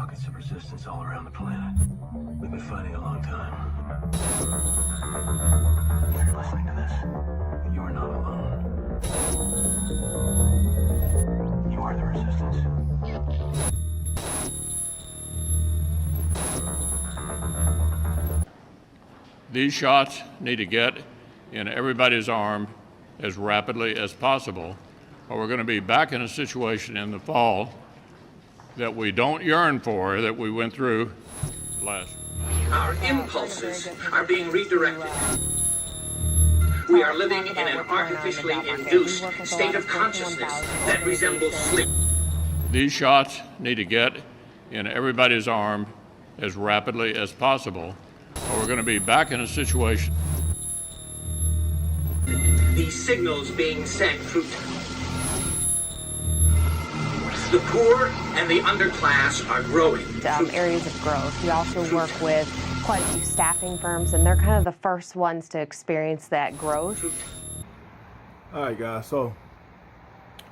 pockets of resistance all around the planet. We've been fighting a long time. If you're listening to this, you are not alone. You are the resistance. These shots need to get in everybody's arm as rapidly as possible, or we're going to be back in a situation in the fall that we don't yearn for, that we went through last. Our impulses are being redirected. We are living in an artificially induced state of consciousness that resembles sleep. These shots need to get in everybody's arm as rapidly as possible, or we're going to be back in a situation. These signals being sent through the poor and the underclass are growing. Areas of growth. We also work with quite a few staffing firms, and they're kind of the first ones to experience that growth. All right, guys, so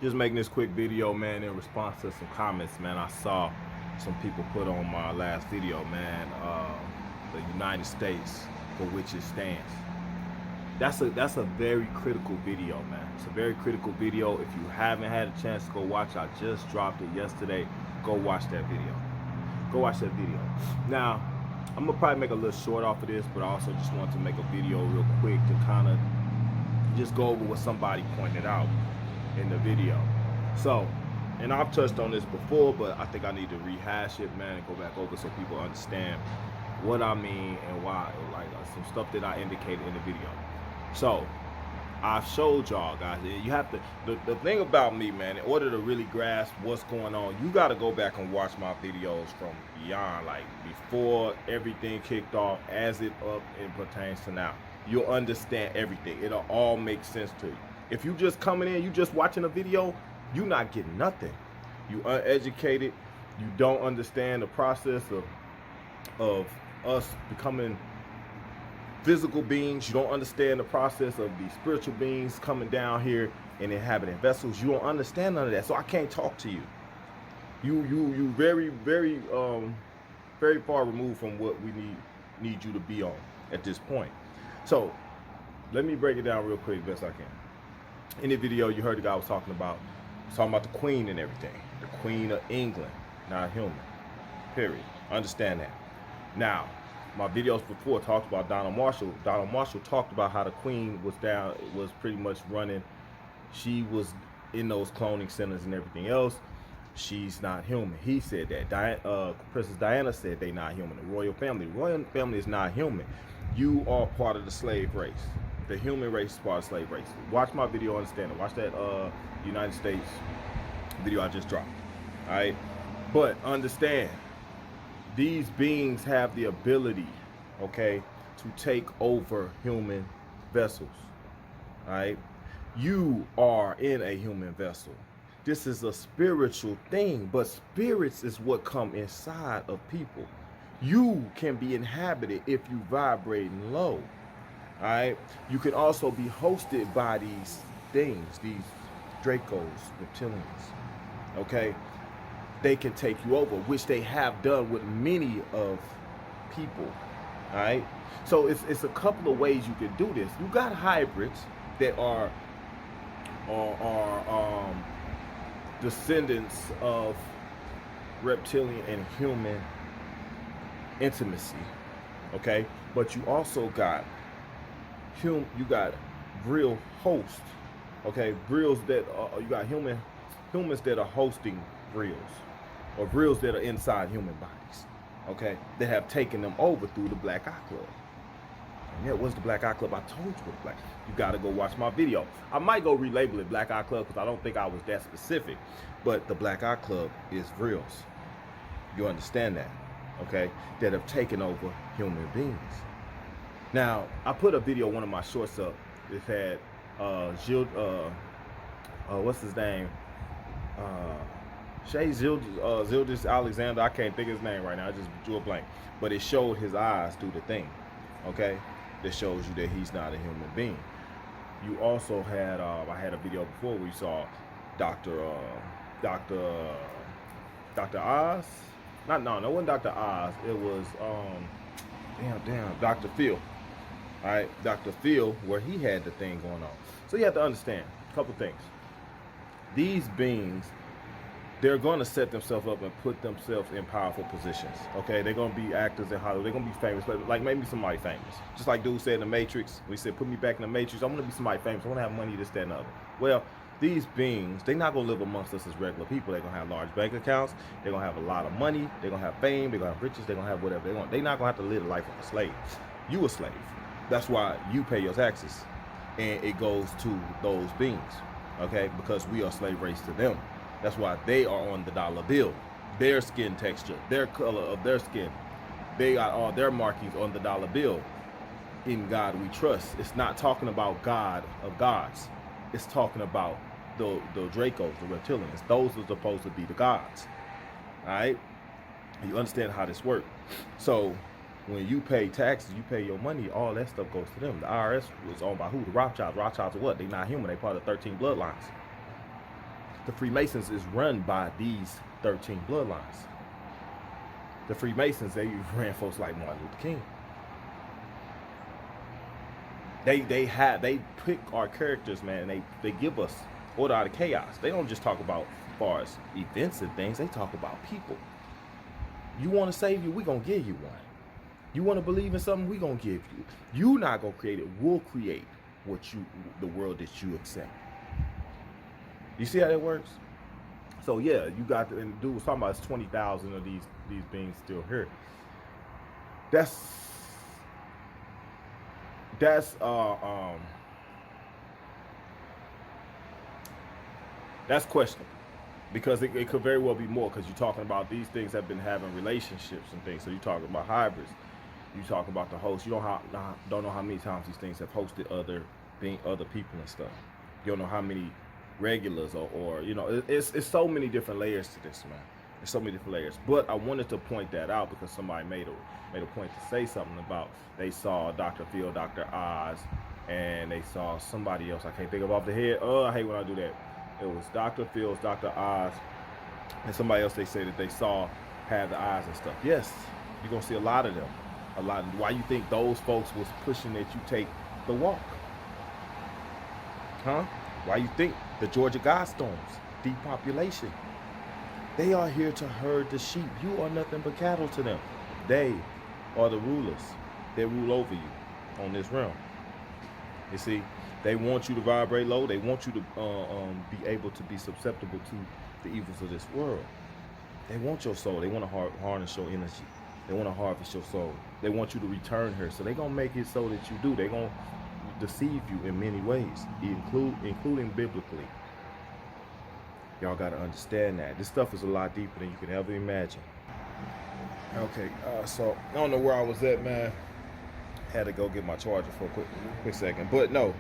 just making this quick video, man, in response to some comments, man. I saw some people put on my last video, man, the United States for which it stands. That's a very critical video, man. It's a very critical video. If you haven't had a chance to go watch, I just dropped it yesterday. Go watch that video. Go watch that video. Now, I'm gonna probably make a little short off of this, but I also just want to make a video real quick to kind of just go over what somebody pointed out in the video. So, and I've touched on this before, but I think I need to rehash it, man, and go back over so people understand what I mean and why, like some stuff that I indicated in the video. So, I've showed y'all, guys. You have to, the thing about me, man, in order to really grasp what's going on, you got to go back and watch my videos from beyond, like before everything kicked off, as it pertains to now. You'll understand everything. It'll all make sense to you. If you just coming in, you just watching a video, you're not getting nothing. You uneducated. You don't understand the process of us becoming physical beings. You don't understand the process of the spiritual beings coming down here and inhabiting vessels. You don't understand none of that, so I can't talk to you. You very very far removed from what we need you to be on at this point. So let me break it down real quick best I can. In the video, you heard the guy was talking about the Queen and everything. The Queen of England, not human. Period. Understand that. Now, my videos before talked about Donald Marshall. Donald Marshall talked about how the Queen was pretty much running. She was in those cloning centers and everything else. She's not human. He said that. Princess Diana said they not human. The royal family is not human. You are part of the slave race. The human race is part of the slave race. Watch my video, understand it. Watch that United States video I just dropped. All right, but understand, these beings have the ability, okay, to take over human vessels. All right, you are in a human vessel. This is a spiritual thing, but spirits is what come inside of people. You can be inhabited if you vibrating low. All right, you can also be hosted by these things, these Dracos, reptilians. Okay, they can take you over, which they have done with many of people. All right, so it's a couple of ways you can do this. You got hybrids that are descendants of reptilian and human intimacy. Okay, but you also got real hosts. Okay, grills that you got humans that are hosting grills, or grills that are inside human bodies. Okay, that have taken them over through the Black Eye Club. And that was the Black Eye Club. I told you what Black. You got to go watch my video. I might go relabel it Black Eye Club because I don't think I was that specific. But the Black Eye Club is grills. You understand that? Okay, that have taken over human beings. Now, I put a video, one of my shorts up. It had what's his name? Shay Zildjian Alexander. I can't think of his name right now. I just drew a blank. But it showed his eyes do the thing. Okay, that shows you that he's not a human being. You also had I had a video before where you saw Dr. Oz. it wasn't Dr. Oz. It was Dr. Phil. All right, Dr. Phil, where he had the thing going on. So you have to understand a couple things. These beings, they're going to set themselves up and put themselves in powerful positions. Okay, they're going to be actors in Hollywood. They're going to be famous, like maybe somebody famous. Just like dude said in the Matrix. We said, put me back in the Matrix. I want to be somebody famous. I want to have money, this, that, and the other. Well, these beings, they're not going to live amongst us as regular people. They're going to have large bank accounts. They're going to have a lot of money. They're going to have fame. They're going to have riches. They're going to have whatever they want. They're not going to have to live the life of a slave. You a slave. That's why you pay your taxes. And it goes to those beings. Okay, because we are slave race to them. That's why they are on the dollar bill. Their skin texture, their color of their skin, they got all their markings on the dollar bill. In God we trust. It's not talking about God of gods. It's talking about the Dracos, the Reptilians. Those are supposed to be the gods. All right? You understand how this works. So when you pay taxes, you pay your money, all that stuff goes to them. The IRS was owned by who? The Rothschilds. Rothschilds are what? They're not human. They're part of the 13 bloodlines. The Freemasons is run by these 13 bloodlines. The Freemasons, they ran folks like Martin Luther King. They pick our characters, man, and they give us order out of chaos. They don't just talk about as far as events and things, they talk about people. You want a savior, we gonna give you one. You want to believe in something, we gonna give you. You not gonna create it, we'll create the world that you accept. You see how that works? So yeah, you got and the dude was talking about 20,000 of these beings still here. That's questionable, because it could very well be more, because you're talking about these things have been having relationships and things. So you're talking about hybrids. You talk about the host. You don't know how many times these things have hosted other people and stuff. You don't know how many regulars or you know, it's so many different layers to this, man. There's so many different layers. But I wanted to point that out because somebody made a point to say something about they saw Dr. Phil, Dr. Oz, and they saw somebody else. I can't think of off the head. Oh, I hate when I do that. It was Dr. Phil's, Dr. Oz, and somebody else they say that they saw had the eyes and stuff. Yes, you're gonna see a lot of them. A lot. Why you think those folks was pushing that you take the walk? Huh? Why you think the Georgia Guidestones, Depopulation? They are here to herd the sheep. You are nothing but cattle to them. They are the rulers. They rule over you on this realm. You see, they want you to vibrate low. They want you to be able to be susceptible to the evils of this world. They want your soul. They want to harness your energy. They want to harvest your soul. They want you to return here. So they're going to make it so that you do. They're going to deceive you in many ways, including biblically. Y'all got to understand that. This stuff is a lot deeper than you could ever imagine. Okay, so I don't know where I was at, man. Had to go get my charger for a quick second. But no,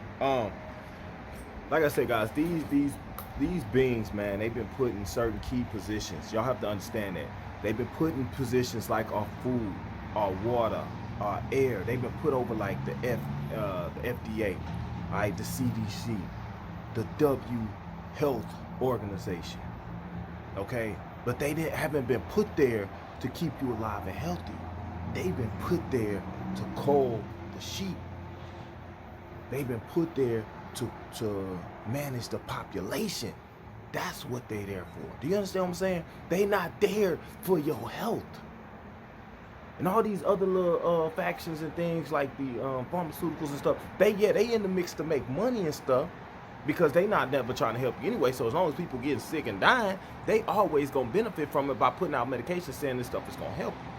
like I said, guys, these beings, man, they've been put in certain key positions. Y'all have to understand that. They've been put in positions like our food, our water, our air. They've been put over like the FDA, all right, the CDC, the W Health Organization, okay? But they haven't been put there to keep you alive and healthy. They've been put there to cull the sheep. They've been put there to manage the population. That's what they're there for. Do you understand what I'm saying? They're not there for your health. And all these other little factions and things like the pharmaceuticals and stuff, they in the mix to make money and stuff, because they not never trying to help you anyway. So as long as people getting sick and dying, they always gonna benefit from it by putting out medication saying this stuff is gonna help you.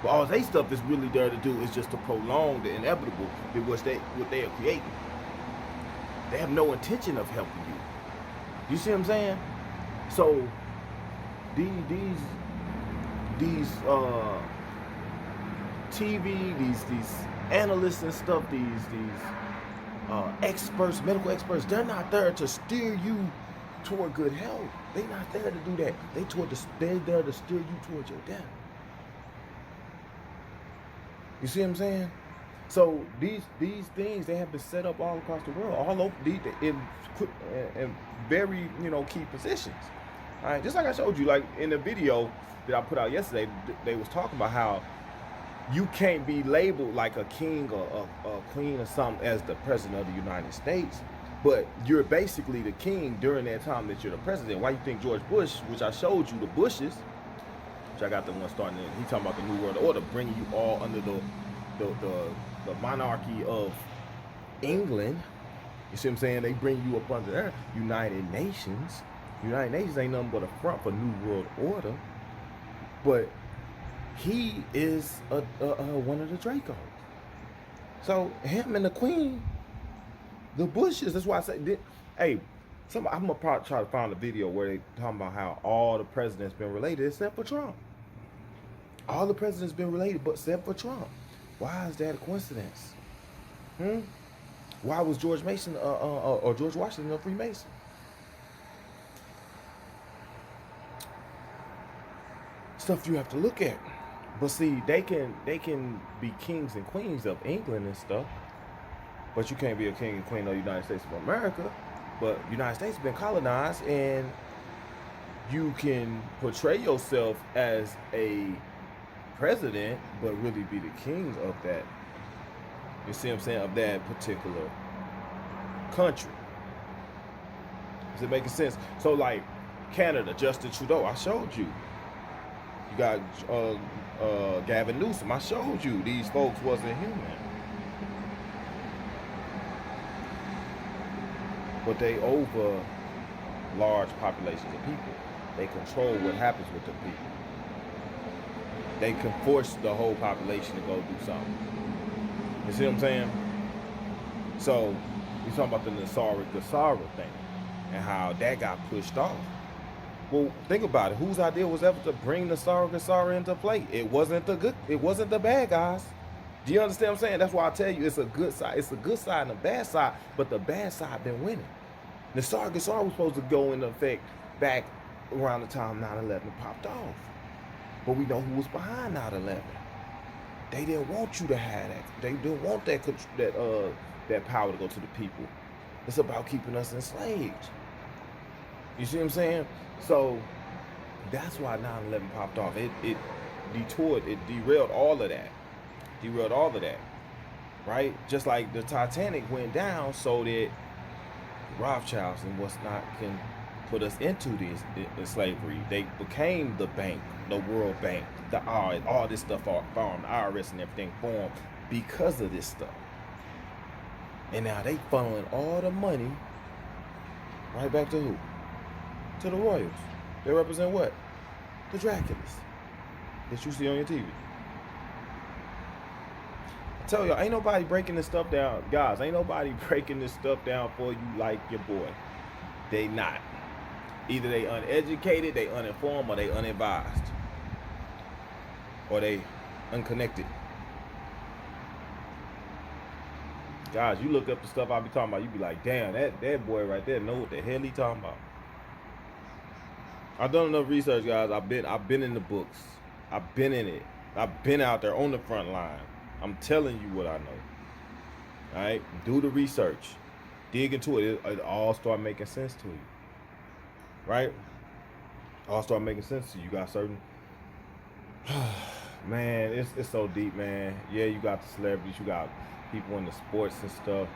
But all they stuff is really there to do is just to prolong the inevitable, what they are creating. They have no intention of helping you. You see what I'm saying? So these TV, these analysts and stuff, these experts, medical experts, they're not there to steer you toward good health. They're not there to do that. They're there to steer you towards your death. You see what I'm saying? So these things, they have been set up all across the world, all over in very key positions. All right, just like I showed you, like in the video that I put out yesterday, they was talking about how you can't be labeled like a king or a queen or something as the president of the United States, but you're basically the king during that time that you're the president. Why you think George Bush, which I showed you the Bushes, which I got the one starting in, he talking about the New World Order, bringing you all under the monarchy of England. You see what I'm saying? They bring you up under there. United Nations. United Nations ain't nothing but a front for New World Order. But he is one of the Dracos. So him and the Queen, the Bushes. That's why I say, hey, I'm gonna probably try to find a video where they talking about how all the presidents been related except for Trump. All the presidents been related, but except for Trump. Why is that a coincidence? Why was George Mason or George Washington a Freemason? Stuff you have to look at. But see, they can be kings and queens of England and stuff, but you can't be a king and queen of the United States of America. But the United States has been colonized, and you can portray yourself as a president, but really be the king of that. You see what I'm saying? Of that particular country. Is it making sense? So like Canada, Justin Trudeau, I showed you. You got Gavin Newsom, I showed you. These folks wasn't human. But they over large populations of people. They control what happens with the people. They can force the whole population to go do something. You see what I'm saying? So, you talking about the Nasara thing and how that got pushed off. Well, think about it. Whose idea was ever to bring Nasara into play? It wasn't the bad guys. Do you understand what I'm saying? That's why I tell you it's a good side. It's a good side and a bad side, but the bad side been winning. Nasara was supposed to go into effect back around the time 9/11 popped off. But we know who was behind 9/11. They didn't want you to have that. They didn't want that power to go to the people. It's about keeping us enslaved. You see what I'm saying? So that's why 9/11 popped off. It derailed all of that. Derailed all of that. Right? Just like the Titanic went down so that Rothschilds and what's not can put us into this slavery. They became the bank, the World Bank, all this stuff formed, the IRS and everything formed because of this stuff. And now they funneling all the money right back to who? To the royals. They represent what? The Draculas that you see on your TV. I tell y'all, ain't nobody breaking this stuff down. Guys, ain't nobody breaking this stuff down for you like your boy. They not. Either they uneducated, they uninformed, or they unadvised. Or they unconnected. Guys, you look up the stuff I be talking about, you be like, damn, that boy right there know what the hell he talking about. I've done enough research, guys. I've been in the books. I've been in it. I've been out there on the front line. I'm telling you what I know. All right? Do the research. Dig into it. It all start making sense to you. Right? All start making sense to you. You got certain... Man, it's so deep, man. Yeah, you got the celebrities. You got people in the sports and stuff.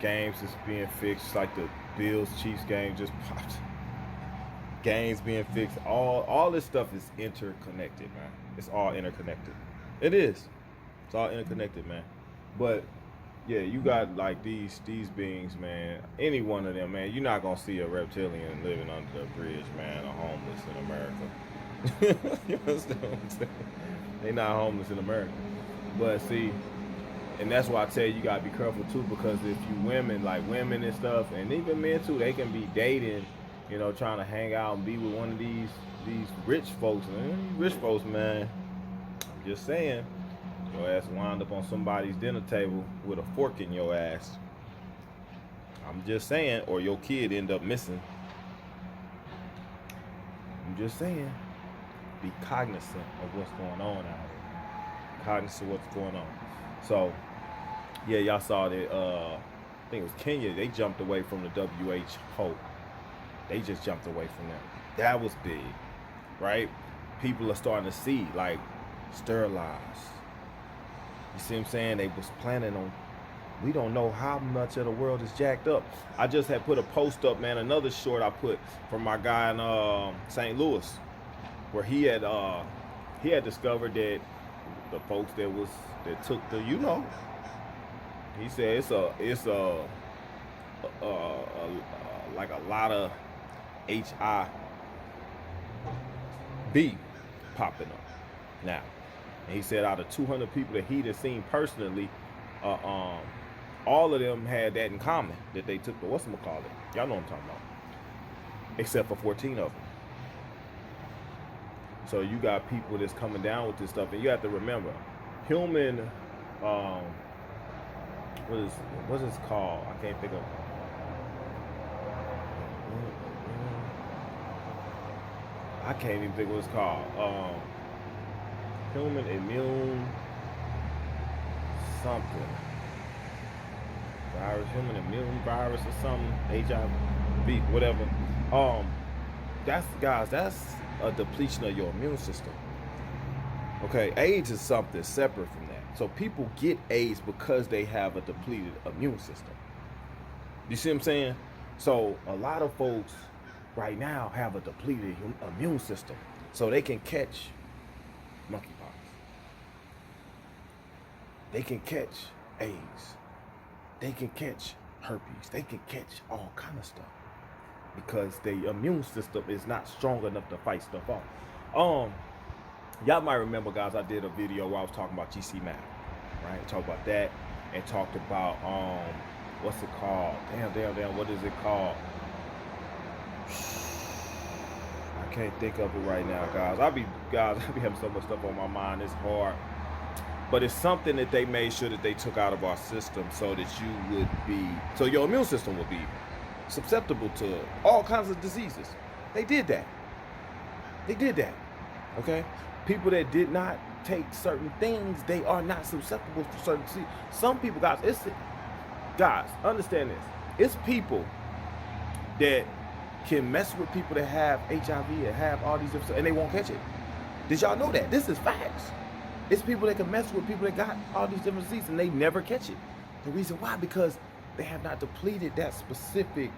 Games is being fixed. Like the Bills-Chiefs game just popped. Games being fixed. All this stuff is interconnected, man. It's all interconnected. It is. It's all interconnected, man. But yeah, you got like these beings, man. Any one of them, man. You're not gonna see a reptilian living under the bridge, man, or homeless in America. You understand what I'm saying? They not homeless in America. But see, and that's why I tell you, you gotta be careful too, because if you women and stuff, and even men too, they can be dating, you know, trying to hang out and be with one of these rich folks. And rich folks, man, I'm just saying, your ass wind up on somebody's dinner table with a fork in your ass. I'm just saying, or your kid end up missing. I'm just saying, be cognizant of what's going on out here. Cognizant of what's going on. So, yeah, y'all saw that, I think it was Kenya, they jumped away from the WHO. They just jumped away from that. That was big, right? People are starting to see, like, sterilize. You see what I'm saying? They was planning on, we don't know how much of the world is jacked up. I just had put a post up, man, another short I put from my guy in St. Louis, where he had discovered that the folks that took the, he said it's like a lot of HIV popping up now. And he said out of 200 people that he'd have seen personally, all of them had that in common, that they took the whatchamacallit. Y'all know what I'm talking about. Except for 14 of them. So you got people that's coming down with this stuff, and you have to remember, human, what is it called? I can't think of. I can't even think what it's called. Human immune something. Virus, human immune virus or something. HIV, whatever. That's a depletion of your immune system. Okay, AIDS is something separate from that. So people get AIDS because they have a depleted immune system. You see what I'm saying? So a lot of folks right now have a depleted immune system, so they can catch monkeypox. They can catch AIDS. They can catch herpes. They can catch all kind of stuff because their immune system is not strong enough to fight stuff off. Y'all might remember, guys, I did a video where I was talking about GC map, right? Talked about that and talked about what's it called? Damn, what is it called? I can't think of it right now, guys. I be having so much stuff on my mind. It's hard. But it's something that they made sure that they took out of our system so that so your immune system would be susceptible to all kinds of diseases. They did that. Okay? People that did not take certain things, they are not susceptible to certain diseases. Some people, guys, understand this. It's people that can mess with people that have HIV and have all these different, and they won't catch it. Did y'all know that? This is facts. It's people that can mess with people that got all these different diseases and they never catch it. The reason why, because they have not depleted that specific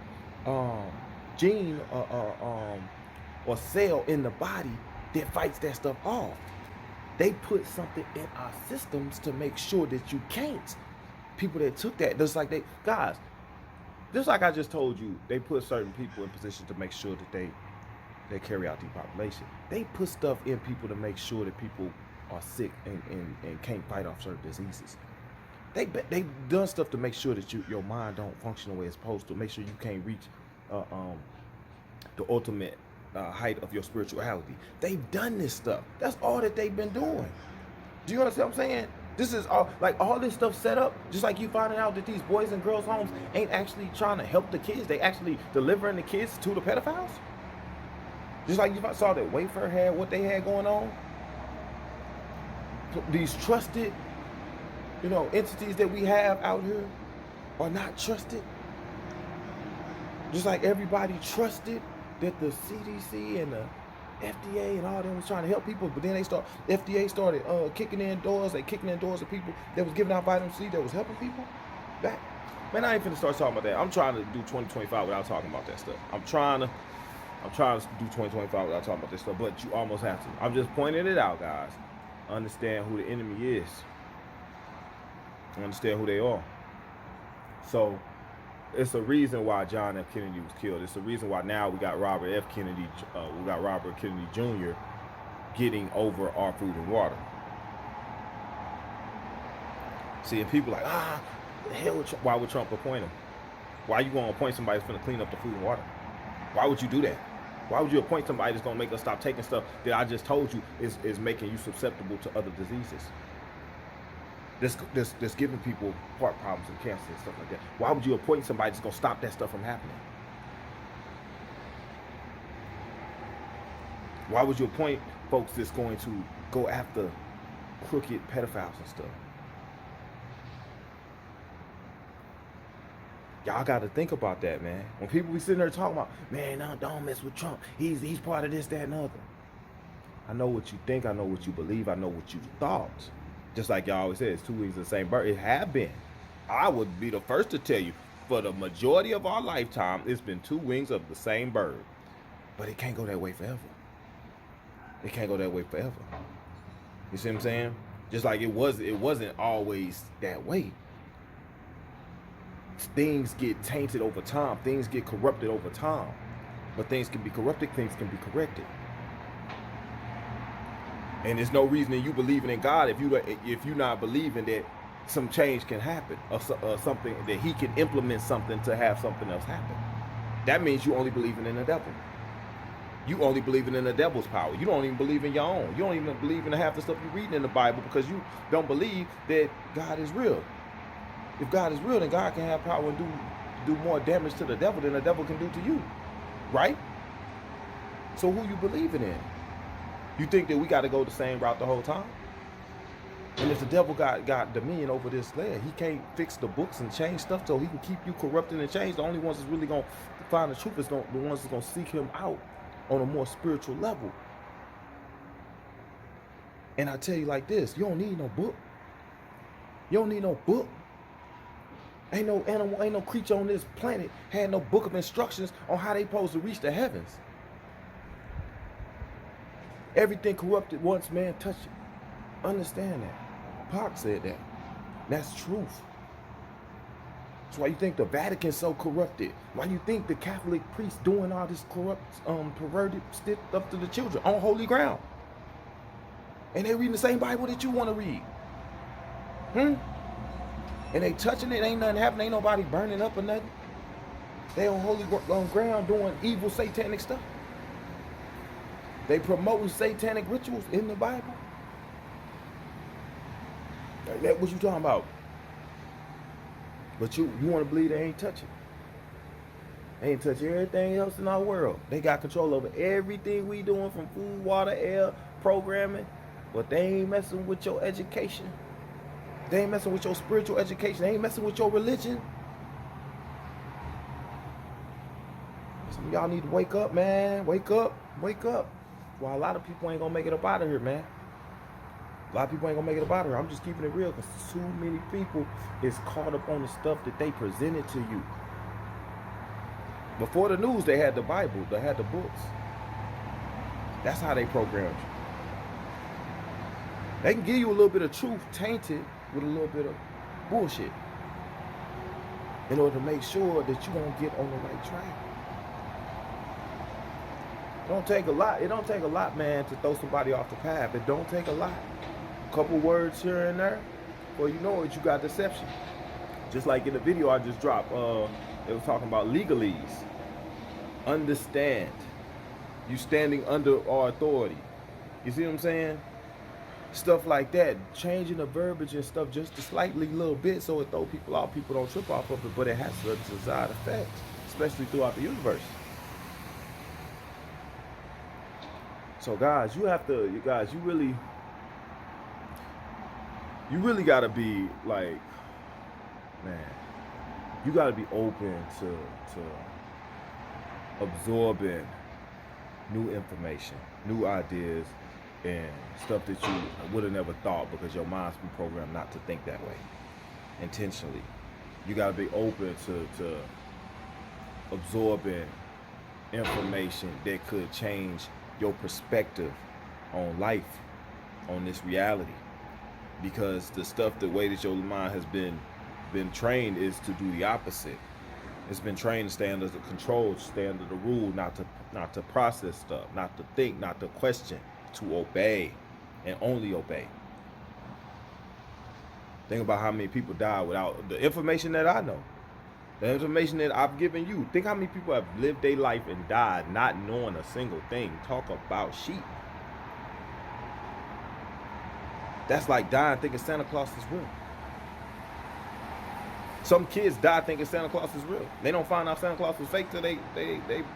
gene or cell in the body that fights that stuff off. They put something in our systems to make sure that you can't. People that took that, just like just like I just told you, they put certain people in position to make sure that they carry out depopulation. They put stuff in people to make sure that people are sick and can't fight off certain diseases. They done stuff to make sure that your mind don't function the way it's supposed to, make sure you can't reach the ultimate height of your spirituality. They've done this stuff. That's all that they've been doing. Do you understand what I'm saying? This is all this stuff set up, just like you finding out that these boys and girls homes ain't actually trying to help the kids. They actually delivering the kids to the pedophiles. Just like you saw that Wayfair had what they had going on. These trusted, entities that we have out here are not trusted. Just like everybody trusted that the CDC and the FDA and all them was trying to help people, but then FDA started kicking in doors. They kicking in doors of people that was giving out vitamin C that was helping people back. Man, I ain't finna start talking about that. I'm trying to do 2025 without talking about that stuff. I'm trying to do 2025 without talking about this stuff, but you almost have to. I'm just pointing it out, guys. Understand who the enemy is. Understand who they are. So it's a reason why John F. Kennedy was killed. It's a reason why now we got Robert F. Kennedy, Jr. getting over our food and water. See, and people like, the hell with Trump. Why would Trump appoint him? Why you gonna appoint somebody that's gonna clean up the food and water? Why would you do that? Why would you appoint somebody that's gonna make us stop taking stuff that I just told you is making you susceptible to other diseases? That's giving people heart problems and cancer and stuff like that. Why would you appoint somebody that's gonna stop that stuff from happening? Why would you appoint folks that's going to go after crooked pedophiles and stuff? Y'all got to think about that, man. When people be sitting there talking about, man, no, don't mess with Trump. He's part of this, that, and other. I know what you think. I know what you believe. I know what you thought. Just like y'all always say, it's two wings of the same bird. It have been. I would be the first to tell you, for the majority of our lifetime, it's been two wings of the same bird. But it can't go that way forever. It can't go that way forever. You see what I'm saying? Just like it wasn't always that way. Things get tainted over time. Things get corrupted over time. But things can be corrupted. Things can be corrected. And there's no reason in you believing in God if you're not believing that some change can happen or something, that he can implement something to have something else happen. That means you only believing in the devil. You only believing in the devil's power. You don't even believe in your own. You don't even believe in half the stuff you're reading in the Bible because you don't believe that God is real. If God is real, then God can have power and do more damage to the devil than the devil can do to you. Right? So who you believing in? You think that we got to go the same route the whole time? And if the devil got dominion over this land, he can't fix the books and change stuff so he can keep you corrupted and changed. The only ones that's really going to find the truth is the ones that's going to seek him out on a more spiritual level. And I tell you like this, you don't need no book. You don't need no book. Ain't no animal, ain't no creature on this planet had no book of instructions on how they supposed to reach the heavens. Everything corrupted once man touched it. Understand that. Pac said that. That's truth. That's why you think the Vatican's so corrupted. Why you think the Catholic priests doing all this corrupt, perverted stuff to the children on holy ground. And they reading the same Bible that you want to read. And they touching it, ain't nothing happening, ain't nobody burning up or nothing. They on holy ground doing evil satanic stuff. They promoting satanic rituals in the Bible. That's what you talking about. But you want to believe they ain't touching. They ain't touching everything else in our world. They got control over everything we doing, from food, water, air, programming. But they ain't messing with your education. They ain't messing with your spiritual education. They ain't messing with your religion. Some of y'all need to wake up, man. Wake up. Wake up. Well, a lot of people ain't gonna make it up out of here, man. A lot of people ain't gonna make it up out of here. I'm just keeping it real because too many people is caught up on the stuff that they presented to you. Before the news, they had the Bible. They had the books. That's how they programmed you. They can give you a little bit of truth tainted with a little bit of bullshit in order to make sure that you don't get on the right track. It don't take a lot. It don't take a lot, man, to throw somebody off the path. It don't take a lot. A couple words here and there, well, you know it, you got deception. Just like in the video I just dropped, it was talking about legalese. Understand. You standing under our authority. You see what I'm saying? Stuff like that, changing the verbiage and stuff just a slightly little bit so it throw people off. People don't trip off of it, but it has a desired effect, especially throughout the universe. So guys, you really gotta be like, man, you gotta be open to absorbing new information, new ideas, and stuff that you would have never thought because your mind's been programmed not to think that way intentionally. You got to be open to absorbing information that could change your perspective on life, on this reality, because the way that your mind has been trained is to do the opposite. It's been trained to stay under the control, stay under the rule, not to process stuff, not to think, not to question, to obey and only obey. Think about how many people die without the information that I know, the information that I've given you. Think how many people have lived their life and died not knowing a single thing. Talk about sheep. That's like dying thinking Santa Claus is real. Some kids die thinking Santa Claus is real. They don't find out Santa Claus was fake till they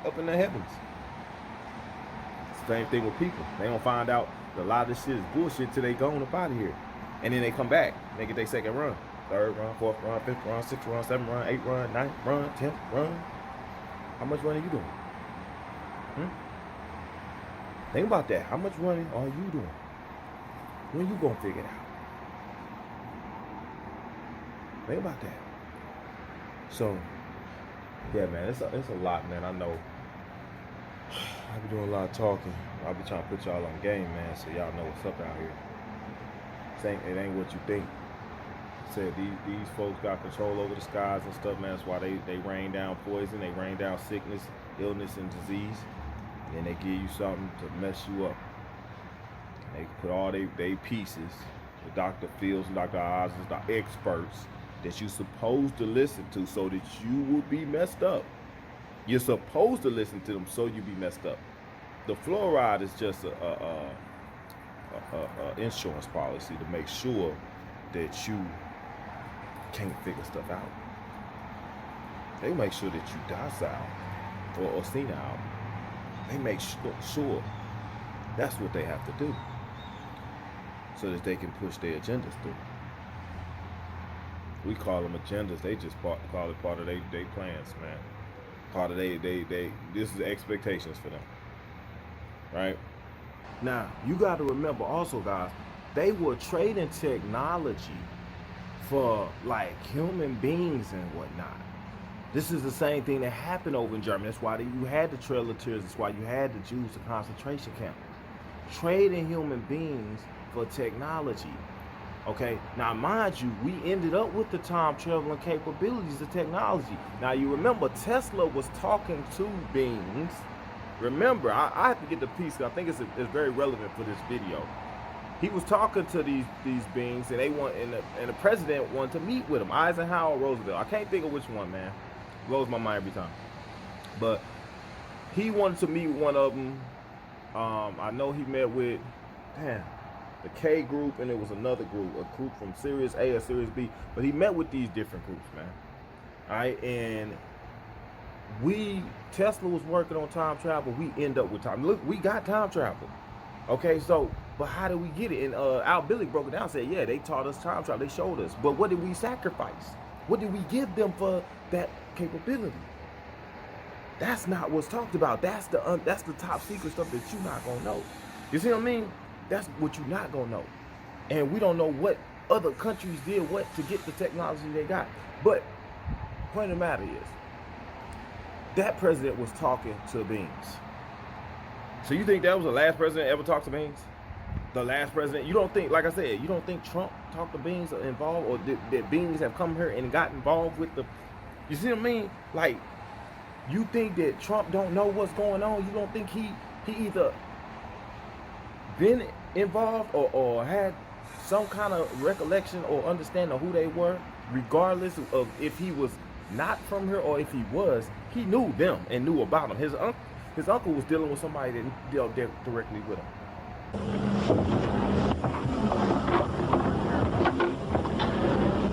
up in the heavens. Same thing with people. They don't find out that a lot of this shit is bullshit till they gone up out of here. And then they come back. They get their second run. third run, fourth run, fifth run, sixth run, seventh run, eighth run, ninth run, 10th run. How much running you doing? Think about that. How much running are you doing? When you gonna figure it out? Think about that. So, yeah, man, it's a lot, man. I know. I be doing a lot of talking. I be trying to put y'all on game, man, so y'all know what's up out here. It ain't what you think. Said these folks got control over the skies and stuff, man. That's why they rain down poison, they rain down sickness, illness, and disease. And they give you something to mess you up. They put all they pieces, the Dr. Phil's and Dr. Oz's, the experts that you're supposed to listen to so that you will be messed up. You're supposed to listen to them so you be messed up. The fluoride is just a insurance policy to make sure that you can't figure stuff out. They make sure that you docile or senile. They make sure that's what they have to do so that they can push their agendas through. We call them agendas. They just call it part of their plans, man. Part of this is expectations for them. Right? Now, you got to remember also, guys, they were trading technology for like human beings and whatnot. This is the same thing that happened over in Germany. That's why you had the Trail of Tears. That's why you had the Jews, the concentration camp. Trading human beings for technology. Okay, now mind you, we ended up with the time traveling capabilities of technology. Now you remember Tesla was talking to beings. Remember, I have to get the piece, because I think it's very relevant for this video. He was talking to these beings, and and the president wanted to meet with him. Eisenhower or Roosevelt. I can't think of which one, man. Blows my mind every time. But he wanted to meet one of them. I know he met with, the K group, and it was another group, a group from Series A or Series B. But he met with these different groups, man. All right, and Tesla was working on time travel. We end up with time. Look, we got time travel. Okay, so, but how did we get it? And Al Billy broke it down, said, yeah, they taught us time travel. They showed us. But what did we sacrifice? What did we give them for that capability? That's not what's talked about. That's the top secret stuff that you're not gonna know. You see what I mean? That's what you're not gonna know. And we don't know what other countries did what to get the technology they got. But point of the matter is, that president was talking to beings. So you think that was the last president ever talked to beings? The last president? You don't think, like I said, you don't think Trump talked to beings involved, or that beings have come here and got involved with the, you see what I mean? Like, you think that Trump don't know what's going on? You don't think he either been involved or had some kind of recollection or understanding of who they were, regardless of if he was not from here or if he was? He knew them and knew about them. His uncle was dealing with somebody that dealt directly with him.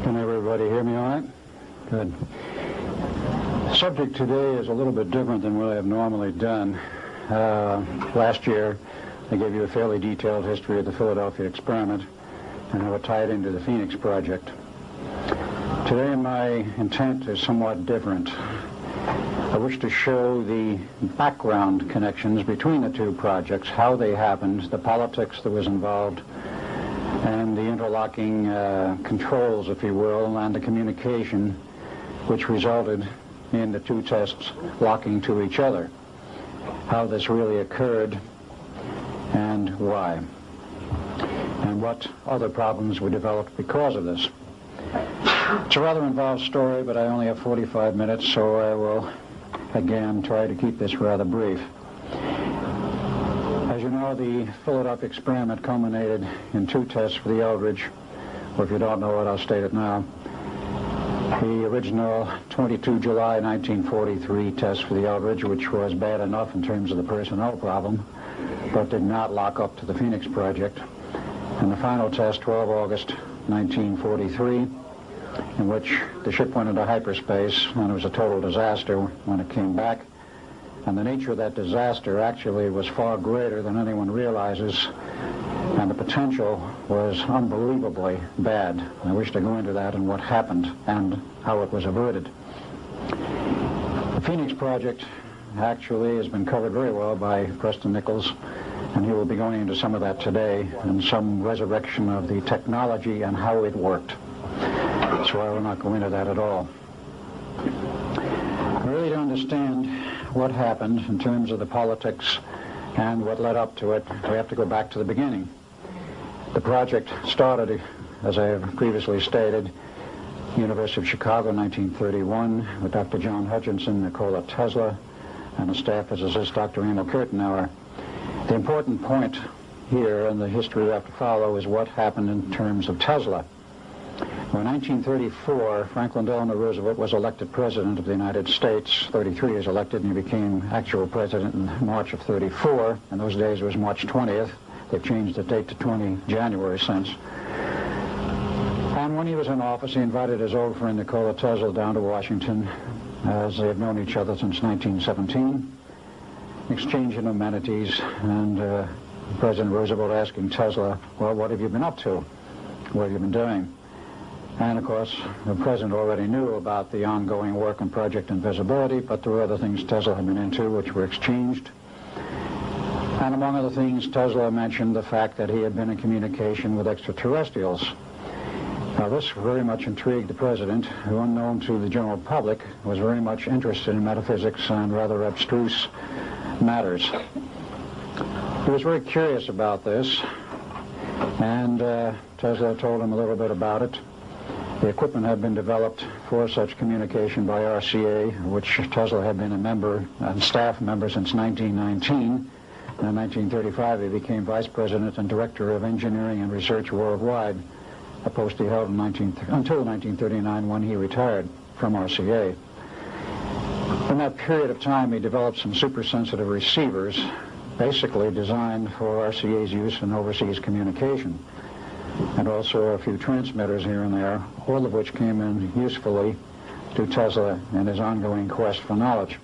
Can everybody hear me all right? Good. The subject today is a little bit different than what I have normally done. Last year, I gave you a fairly detailed history of the Philadelphia experiment and how it tied into the Phoenix Project. Today, my intent is somewhat different. I wish to show the background connections between the two projects, how they happened, the politics that was involved, and the interlocking controls, if you will, and the communication which resulted in the two tests locking to each other. How this really occurred and why. And what other problems were developed because of this. It's a rather involved story, but I only have 45 minutes, so I will again try to keep this rather brief. As you know, the Philadelphia experiment culminated in two tests for the Eldridge, or if you don't know it, I'll state it now. The original 22 July 1943 test for the Eldridge, which was bad enough in terms of the personnel problem, but did not lock up to the Phoenix Project. And the final test, 12 August 1943, in which the ship went into hyperspace, and it was a total disaster when it came back. And the nature of that disaster actually was far greater than anyone realizes And the potential was unbelievably bad. I wish to go into that and what happened and how it was averted. The Phoenix Project actually has been covered very well by Preston Nichols, and he will be going into some of that today and some resurrection of the technology and how it worked. So I will not go into that at all. Really to understand what happened in terms of the politics and what led up to it, we have to go back to the beginning. The project started, as I have previously stated, University of Chicago, 1931, with Dr. John Hutchinson, Nikola Tesla, and a staff physicist, Dr. Emil Kirtenauer. The important point here in the history we have to follow is what happened in terms of Tesla. Well, in 1934, Franklin Delano Roosevelt was elected President of the United States. 33 years elected, and he became actual President in March of 34. In those days it was March 20th. They've changed the date to 20 January since. And when he was in office, he invited his old friend Nikola Tesla down to Washington, as they have known each other since 1917, exchanging amenities, and President Roosevelt asking Tesla, well, what have you been up to? What have you been doing? And of course, the president already knew about the ongoing work on Project Invisibility, but there were other things Tesla had been into which were exchanged. And among other things, Tesla mentioned the fact that he had been in communication with extraterrestrials. Now, this very much intrigued the president, who, unknown to the general public, was very much interested in metaphysics and rather abstruse matters. He was very curious about this, and Tesla told him a little bit about it. The equipment had been developed for such communication by RCA, which Tesla had been a member and staff member since 1919. And in 1935, he became vice president and director of engineering and research worldwide, a post he held until 1939, when he retired from RCA. In that period of time, he developed some super-sensitive receivers, basically designed for RCA's use in overseas communication, and also a few transmitters here and there, all of which came in usefully to Tesla in his ongoing quest for knowledge.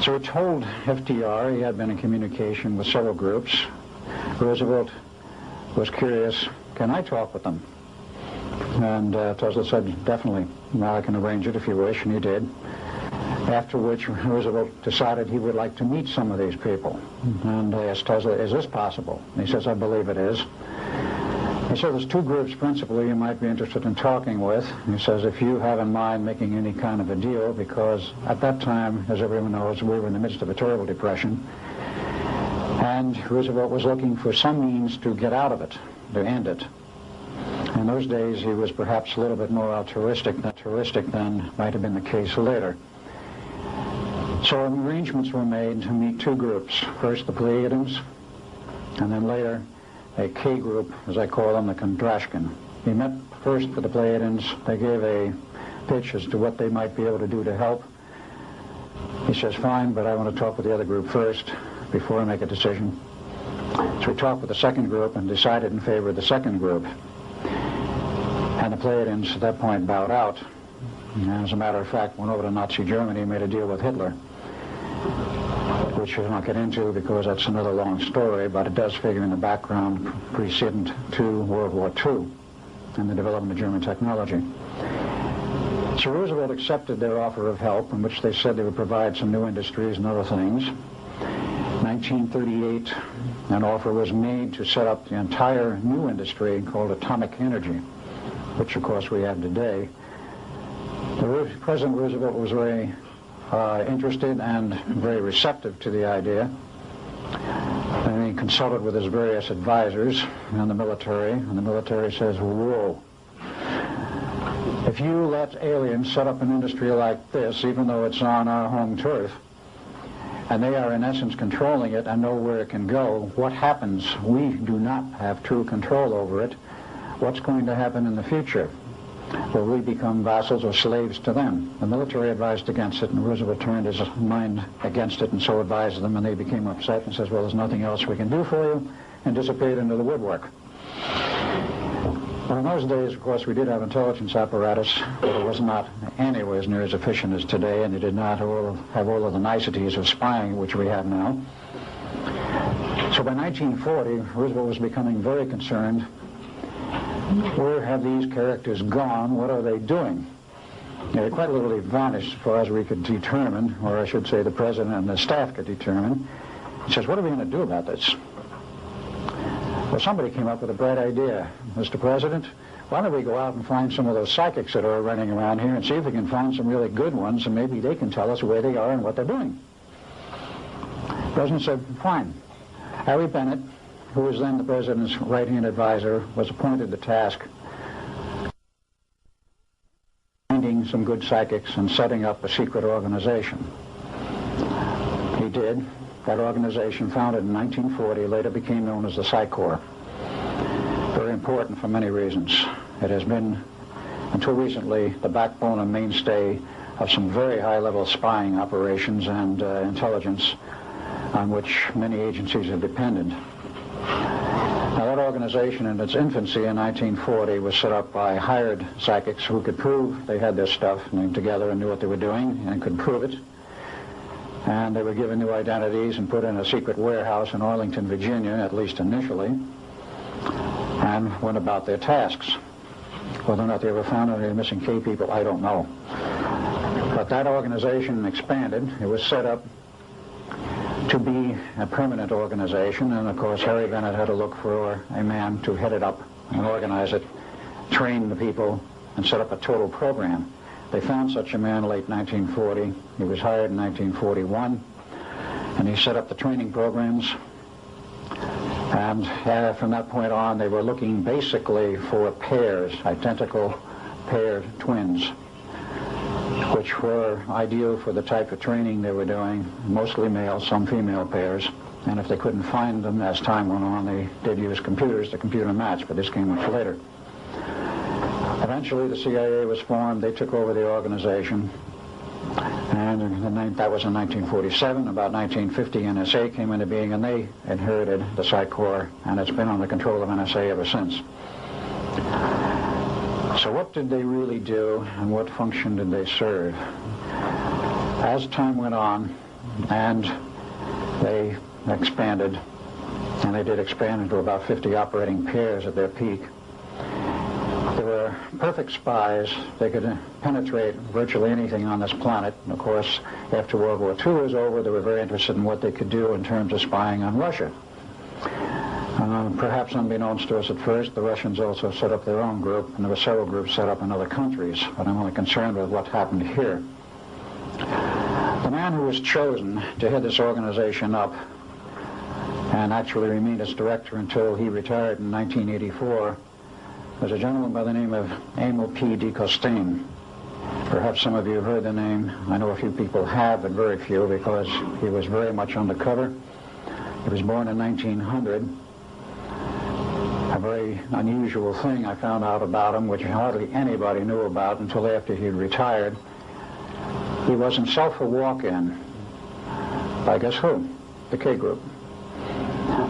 So he told FDR he had been in communication with several groups. Roosevelt was curious, can I talk with them? And Tesla said, definitely, now I can arrange it if you wish, and he did. After which Roosevelt decided he would like to meet some of these people. And I asked Tesla, is this possible? And he says, I believe it is. He said, there's two groups principally you might be interested in talking with. He says, if you have in mind making any kind of a deal, because at that time, as everyone knows, we were in the midst of a terrible depression, and Roosevelt was looking for some means to get out of it, to end it. In those days, he was perhaps a little bit more altruistic than might have been the case later. So arrangements were made to meet two groups. First, the Pleiadians, and then later, a K group, as I call them, the Kondrashkin. He met first with the Pleiadians. They gave a pitch as to what they might be able to do to help. He says, fine, but I want to talk with the other group first before I make a decision. So we talked with the second group and decided in favor of the second group. And the Pleiadians at that point bowed out. And as a matter of fact, went over to Nazi Germany and made a deal with Hitler, which we'll not get into because that's another long story, but it does figure in the background precedent to World War II and the development of German technology. So Roosevelt accepted their offer of help, in which they said they would provide some new industries and other things. 1938, an offer was made to set up the entire new industry called atomic energy, which of course we have today. President Roosevelt was very interested and very receptive to the idea. And he consulted with his various advisors and the military says, whoa, if you let aliens set up an industry like this, even though it's on our home turf, and they are in essence controlling it and know where it can go, what happens? We do not have true control over it. What's going to happen in the future? Will we become vassals or slaves to them? The military advised against it, and Roosevelt turned his mind against it and so advised them, and they became upset and says, well, there's nothing else we can do for you, and disappeared into the woodwork. Well, in those days, of course, we did have intelligence apparatus, but it was not anywhere as near as efficient as today, and they did not have all of the niceties of spying, which we have now. So So by 1940, Roosevelt was becoming very concerned. Where have these characters gone? What are they doing? They quite literally vanished as far as we could determine, or I should say the president and the staff could determine. He says, what are we going to do about this? Well, somebody came up with a bright idea. Mr. President, why don't we go out and find some of those psychics that are running around here and see if we can find some really good ones, and maybe they can tell us where they are and what they're doing. The president said, fine. Harry Bennett, who was then the president's right-hand advisor, was appointed the task finding some good psychics and setting up a secret organization. He did. That organization, founded in 1940, later became known as the Psych Corps. Very important for many reasons. It has been, until recently, the backbone and mainstay of some very high-level spying operations and intelligence on which many agencies have depended. Now, that organization in its infancy in 1940 was set up by hired psychics who could prove they had their stuff named together and knew what they were doing and could prove it. And they were given new identities and put in a secret warehouse in Arlington, Virginia, at least initially, and went about their tasks. Whether or not they ever found any missing K people, I don't know. But that organization expanded. It was set up to be a permanent organization, and of course Harry Bennett had to look for a man to head it up and organize it, train the people, and set up a total program. They found such a man in late 1940. He was hired in 1941, and he set up the training programs. And from that point on, they were looking basically for pairs, identical paired twins, which were ideal for the type of training they were doing, mostly male, some female pairs. And if they couldn't find them as time went on, they did use computers to computer match, but this came much later. Eventually, the CIA was formed. They took over the organization, and that was in 1947. About 1950, NSA came into being, and they inherited the Psych Corps, and it's been under control of NSA ever since. So what did they really do, and what function did they serve? As time went on, and they expanded, and they did expand into about 50 operating pairs at their peak. They were perfect spies. They could penetrate virtually anything on this planet. And of course, after World War II was over, they were very interested in what they could do in terms of spying on Russia. Perhaps unbeknownst to us at first, the Russians also set up their own group, and there were several groups set up in other countries, but I'm only concerned with what happened here. The man who was chosen to head this organization up, and actually remained its director until he retired in 1984, was a gentleman by the name of Emil P. de Costain. Perhaps some of you have heard the name. I know a few people have, but very few, because he was very much undercover. He was born in 1900. A very unusual thing I found out about him, which hardly anybody knew about until after he retired. He was himself a walk-in by guess who? The K Group.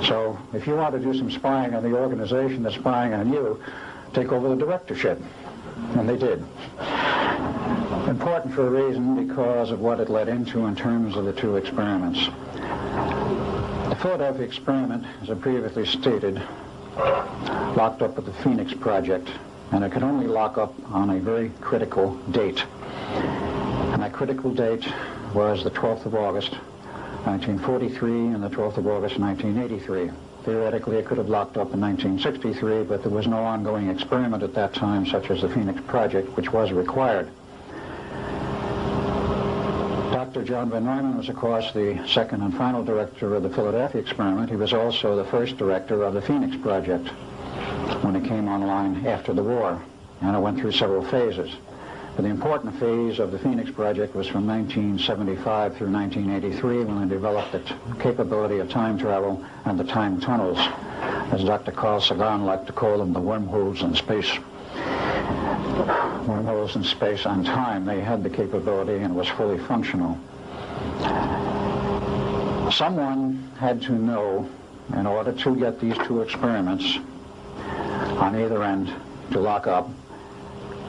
So if you want to do some spying on the organization that's spying on you, take over the directorship. And they did. Important for a reason, because of what it led into in terms of the two experiments. The Philadelphia experiment, as I previously stated, locked up with the Phoenix Project, and it could only lock up on a very critical date. And that critical date was the 12th of August, 1943, and the 12th of August, 1983. Theoretically, it could have locked up in 1963, but there was no ongoing experiment at that time, such as the Phoenix Project, which was required. Dr. John Van Neumann was, of course, the second and final director of the Philadelphia experiment. He was also the first director of the Phoenix Project when it came online after the war, and it went through several phases. But the important phase of the Phoenix Project was from 1975 through 1983, when they developed the capability of time travel and the time tunnels, as Dr. Carl Sagan liked to call them, the wormholes in space. Wormholes in space and time. They had the capability, and it was fully functional. Someone had to know, in order to get these two experiments on either end to lock up,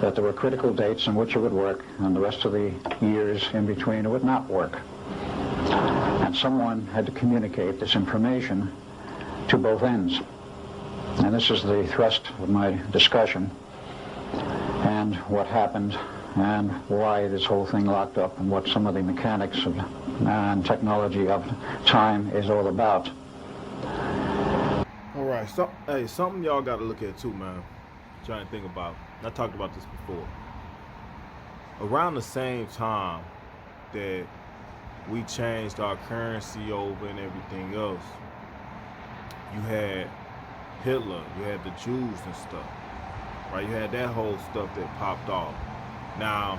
that there were critical dates in which it would work, and the rest of the years in between it would not work. And someone had to communicate this information to both ends. And this is the thrust of my discussion, and what happened, and why this whole thing locked up, and what some of the mechanics of, and technology of time is all about. All right, so hey, something y'all got to look at too, man. Trying to think about. I talked about this before. Around the same time that we changed our currency over and everything else, you had Hitler, you had the Jews and stuff, right? You had that whole stuff that popped off. Now,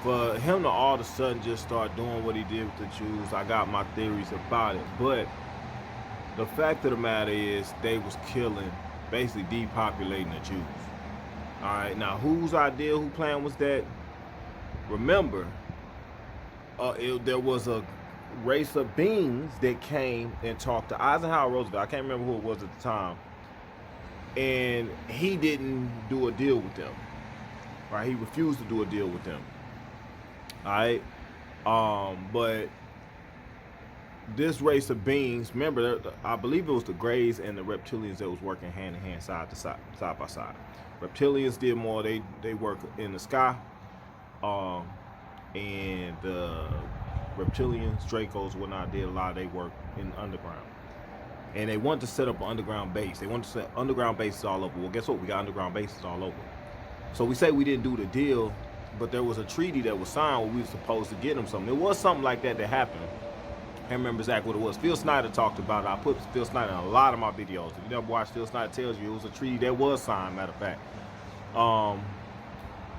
for him to all of a sudden just start doing what he did with the Jews, I got my theories about it. But the fact of the matter is, they was killing, basically depopulating the Jews. All right, now whose idea, whose plan was that? Remember, there was a race of beings that came and talked to Eisenhower Roosevelt. I can't remember who it was at the time. And he didn't do a deal with them. Right? He refused to do a deal with them. All right? But this race of beings, remember, I believe it was the Greys and the Reptilians that was working hand in hand, side by side. Reptilians did more, they work in the sky. And the Reptilians, Dracos, whatnot, did a lot of their work in the underground. And they wanted to set up an underground base. They wanted to set underground bases all over. Well, guess what? We got underground bases all over. So we say we didn't do the deal, but there was a treaty that was signed where we were supposed to get them something. There was something like that happened. I can't remember exactly what it was. Phil Snyder talked about it. I put Phil Snyder in a lot of my videos. If you never watched, Phil Snyder tells you it was a treaty that was signed, matter of fact.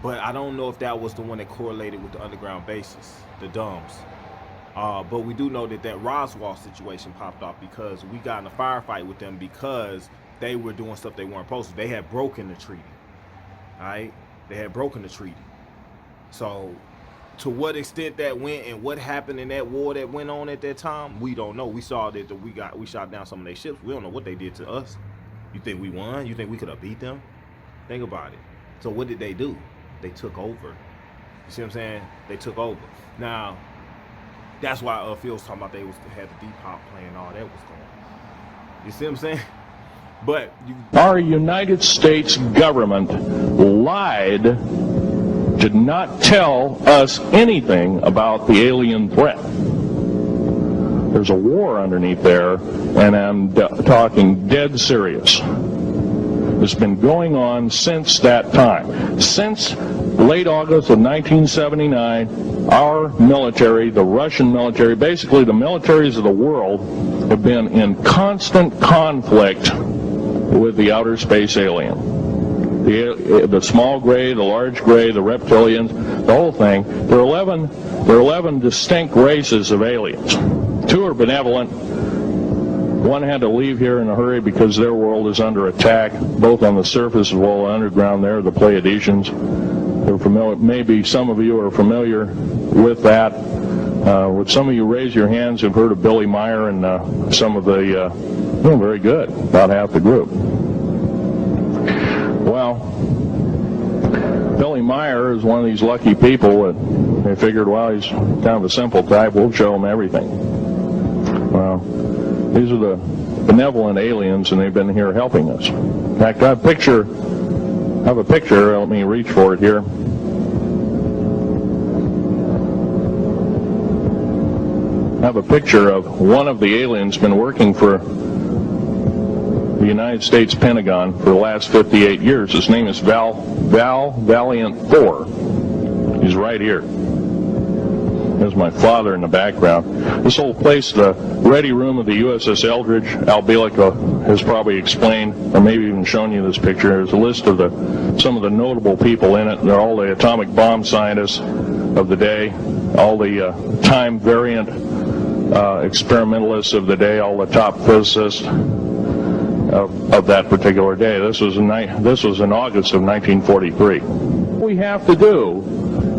But I don't know if that was the one that correlated with the underground bases, the DUMBs. But we do know that Roswell situation popped off because we got in a firefight with them because they were doing stuff they weren't supposed to. They had broken the treaty. All right? They had broken the treaty. So to what extent that went and what happened in that war that went on at that time, we don't know. We saw that we shot down some of their ships. We don't know what they did to us. You think we won? You think we could have beat them? Think about it. So what did they do? They took over. You see what I'm saying? They took over. Now, that's why Phil was talking about they had the Depop plan and all that was going on. You see what I'm saying? But our United States government lied, did not tell us anything about the alien threat. There's a war underneath there, and I'm talking dead serious. It's been going on since that time. Since late August of 1979, our military, the Russian military, basically the militaries of the world, have been in constant conflict with the outer space alien. The small gray, the large gray, the reptilians, the whole thing. There are 11 distinct races of aliens. 2 are benevolent. One had to leave here in a hurry because their world is under attack, both on the surface as well as underground. There, the Pleiadians. They're familiar. Maybe some of you are familiar with that. Would some of you raise your hands who've heard of Billy Meyer and some of the, very good, about half the group. Well, Billy Meyer is one of these lucky people that they figured, well, he's kind of a simple type, we'll show him everything. Well, these are the benevolent aliens, and they've been here helping us. In fact, I have a picture, let me reach for it here. I have a picture of one of the aliens been working for the United States Pentagon for the last 58 years. His name is Valiant 4. He's right here. There's my father in the background. This whole place, the ready room of the USS Eldridge, Al Bielek has probably explained, or maybe even shown you this picture. There's a list of some of the notable people in it. They're all the atomic bomb scientists of the day, all the time variant experimentalists of the day, all the top physicists of that particular day. This was in August of 1943. What we have to do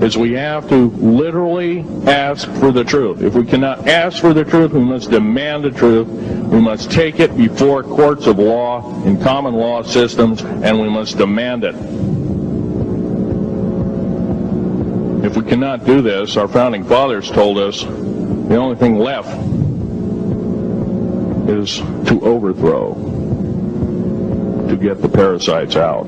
is we have to literally ask for the truth. If we cannot ask for the truth, we must demand the truth. We must take it before courts of law in common law systems, and we must demand it. If we cannot do this, our founding fathers told us the only thing left is to overthrow, to get the parasites out.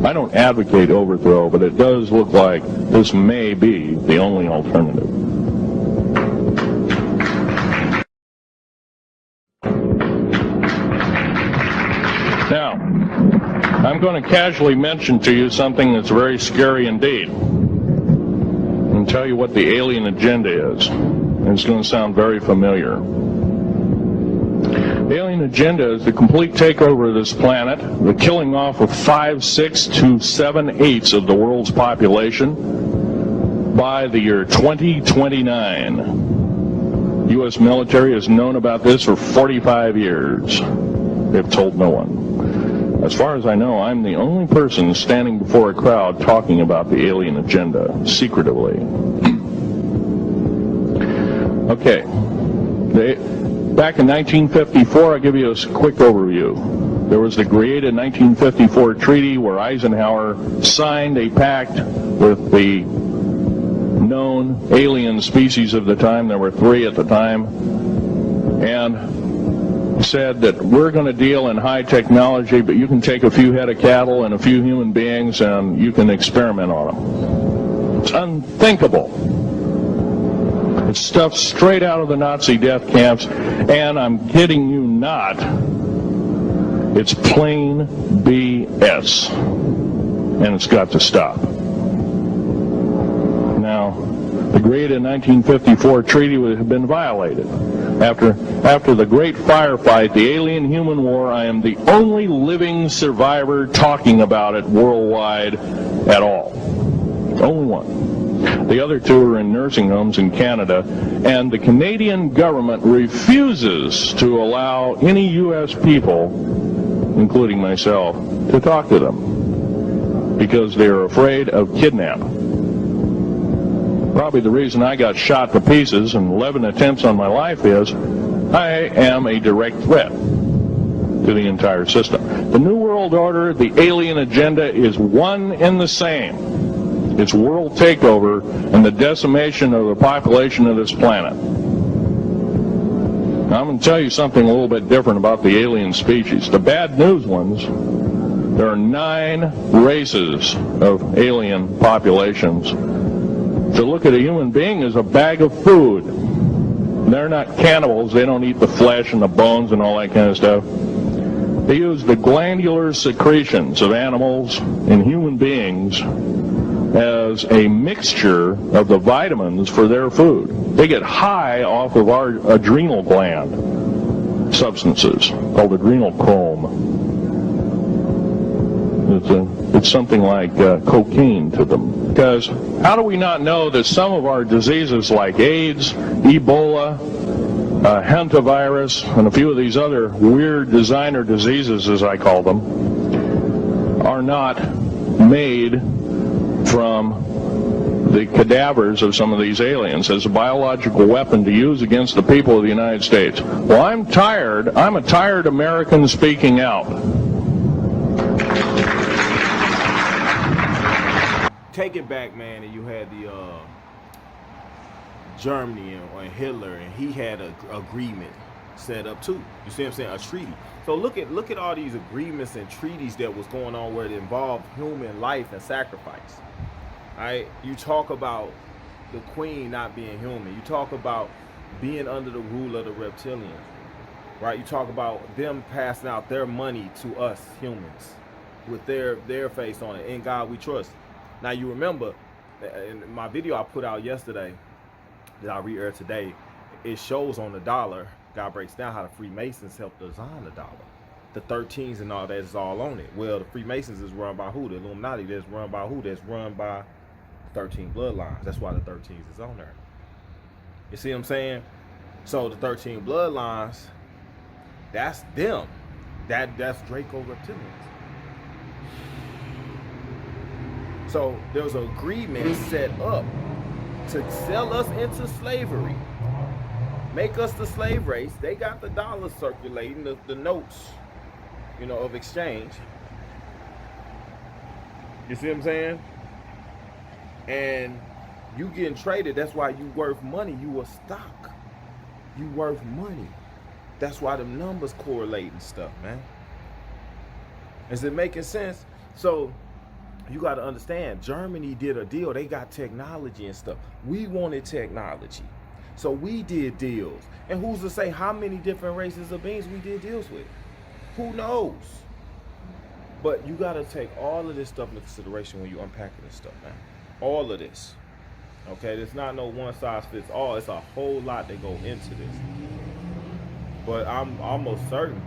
I don't advocate overthrow, but it does look like this may be the only alternative. Now, I'm going to casually mention to you something that's very scary indeed, and tell you what the alien agenda is. And it's going to sound very familiar. The alien agenda is the complete takeover of this planet, the killing off of 5, 6 to 7/8 of the world's population by the year 2029. U.S. military has known about this for 45 years. They've told no one. As far as I know, I'm the only person standing before a crowd talking about the alien agenda, secretively. Okay. Back in 1954, I'll give you a quick overview. There was the created 1954 treaty where Eisenhower signed a pact with the known alien species of the time. There were 3 at the time. And said that we're going to deal in high technology, but you can take a few head of cattle and a few human beings and you can experiment on them. It's unthinkable. It's stuff straight out of the Nazi death camps, and I'm kidding you not, it's plain BS, and it's got to stop. Now, the created 1954 treaty had been violated. After the great firefight, the alien-human war, I am the only living survivor talking about it worldwide at all. Only one. The other 2 are in nursing homes in Canada, and the Canadian government refuses to allow any U.S. people, including myself, to talk to them because they're afraid of kidnapping. Probably the reason I got shot to pieces and 11 attempts on my life is I am a direct threat to the entire system. The New World Order, the alien agenda is one and the same. It's world takeover and the decimation of the population of this planet. Now, I'm going to tell you something a little bit different about the alien species. The bad news ones, there are 9 races of alien populations. To look at a human being as a bag of food. They're not cannibals. They don't eat the flesh and the bones and all that kind of stuff. They use the glandular secretions of animals and human beings as a mixture of the vitamins for their food. They get high off of our adrenal gland substances called adrenochrome. It's something like cocaine to them. Because how do we not know that some of our diseases like AIDS, Ebola, hantavirus, and a few of these other weird designer diseases, as I call them, are not made from the cadavers of some of these aliens as a biological weapon to use against the people of the United States? Well, I'm tired. I'm a tired American speaking out. Take it back, man, and you had the Germany and Hitler, and he had an agreement set up too. You see what I'm saying? A treaty. So look at all these agreements and treaties that was going on where it involved human life and sacrifice. All right? You talk about the queen not being human. You talk about being under the rule of the Reptilians. Right? You talk about them passing out their money to us humans with their face on it. In God we trust. Now you remember in my video I put out yesterday that I re-aired today, it shows on the dollar, God breaks down how the Freemasons helped design the dollar. The 13s and all that is all on it. Well, the Freemasons is run by who? The Illuminati that's run by who? That's run by 13 bloodlines. That's why the 13s is on there. You see what I'm saying? So the 13 bloodlines, that's them. That's Draco Reptilians. So there was an agreement set up to sell us into slavery, make us the slave race. They got the dollars circulating, the notes, you know, of exchange. You see what I'm saying? And you getting traded, that's why you worth money. You a stock. You worth money. That's why the numbers correlate and stuff, man. Is it making sense? So you got to understand, Germany did a deal. They got technology and stuff. We wanted technology. So we did deals. And who's to say how many different races of beings we did deals with? Who knows? But you got to take all of this stuff into consideration when you're unpacking this stuff, man. All of this. Okay, there's not no one size fits all. It's a whole lot that go into this. But I'm almost certain.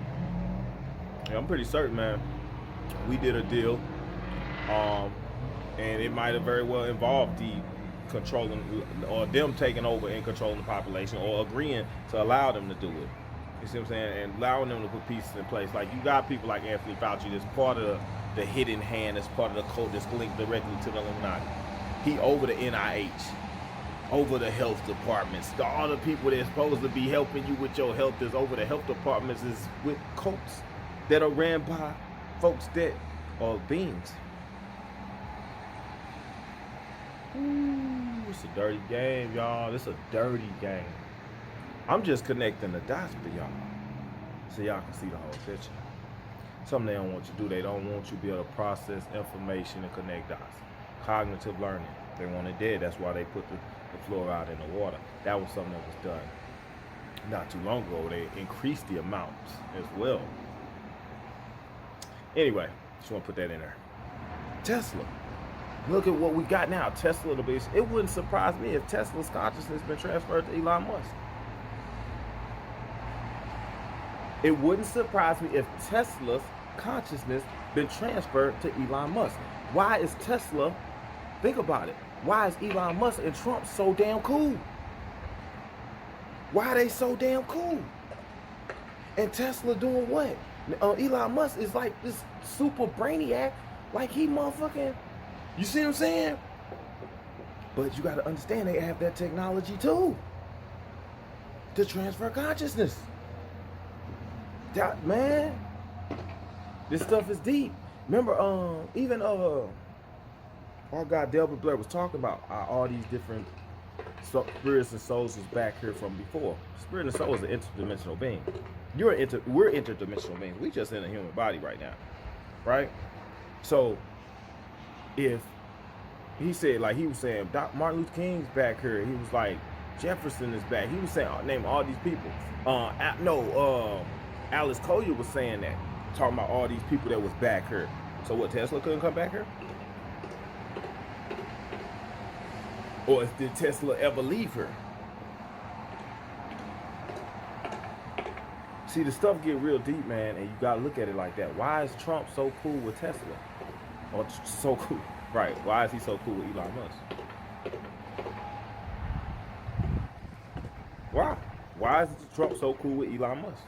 Yeah, I'm pretty certain, man. We did a deal. And it might have very well involved the controlling or them taking over and controlling the population or agreeing to allow them to do it. You see what I'm saying? And allowing them to put pieces in place. Like you got people like Anthony Fauci that's part of the hidden hand, that's part of the code that's linked directly to the Illuminati. He over the NIH, over the health departments. All the people that's supposed to be helping you with your health is over the health departments is with cults that are ran by folks that are beings. Ooh, it's a dirty game, y'all. It's a dirty game. I'm just connecting the dots for y'all, so y'all can see the whole picture. Something they don't want you to do. They don't want you to be able to process information and connect dots. Cognitive learning. They want it dead. That's why they put the fluoride in the water. That was something that was done not too long ago. They increased the amounts as well. Anyway, just want to put that in there. Tesla. Look at what we got now. Tesla, the base. It wouldn't surprise me if Tesla's consciousness been transferred to Elon Musk. It wouldn't surprise me if Tesla's consciousness been transferred to Elon Musk. Why is Tesla, think about it, why is Elon Musk and Trump so damn cool? Why are they so damn cool? And Tesla doing what? Elon Musk is like this super brainiac, like he motherfucking, you see what I'm saying? But you got to understand they have that technology too, to transfer consciousness. That, man, this stuff is deep. Remember, even our guy Delbert Blair was talking about all these different spirits and souls was back here from before. Spirit and soul is an interdimensional being. We're interdimensional beings. We just in a human body right now, right? So, if he said, like he was saying, Martin Luther King's back here. He was like, Jefferson is back. He was saying, name all these people. Alice Collier was saying that, talking about all these people that was back here. So what, Tesla couldn't come back here? Or did Tesla ever leave her? See, the stuff get real deep, man, and you gotta look at it like that. Why is Trump so cool with Tesla? Or so cool, right? Why is he so cool with Elon Musk? Why? Why is Trump so cool with Elon Musk?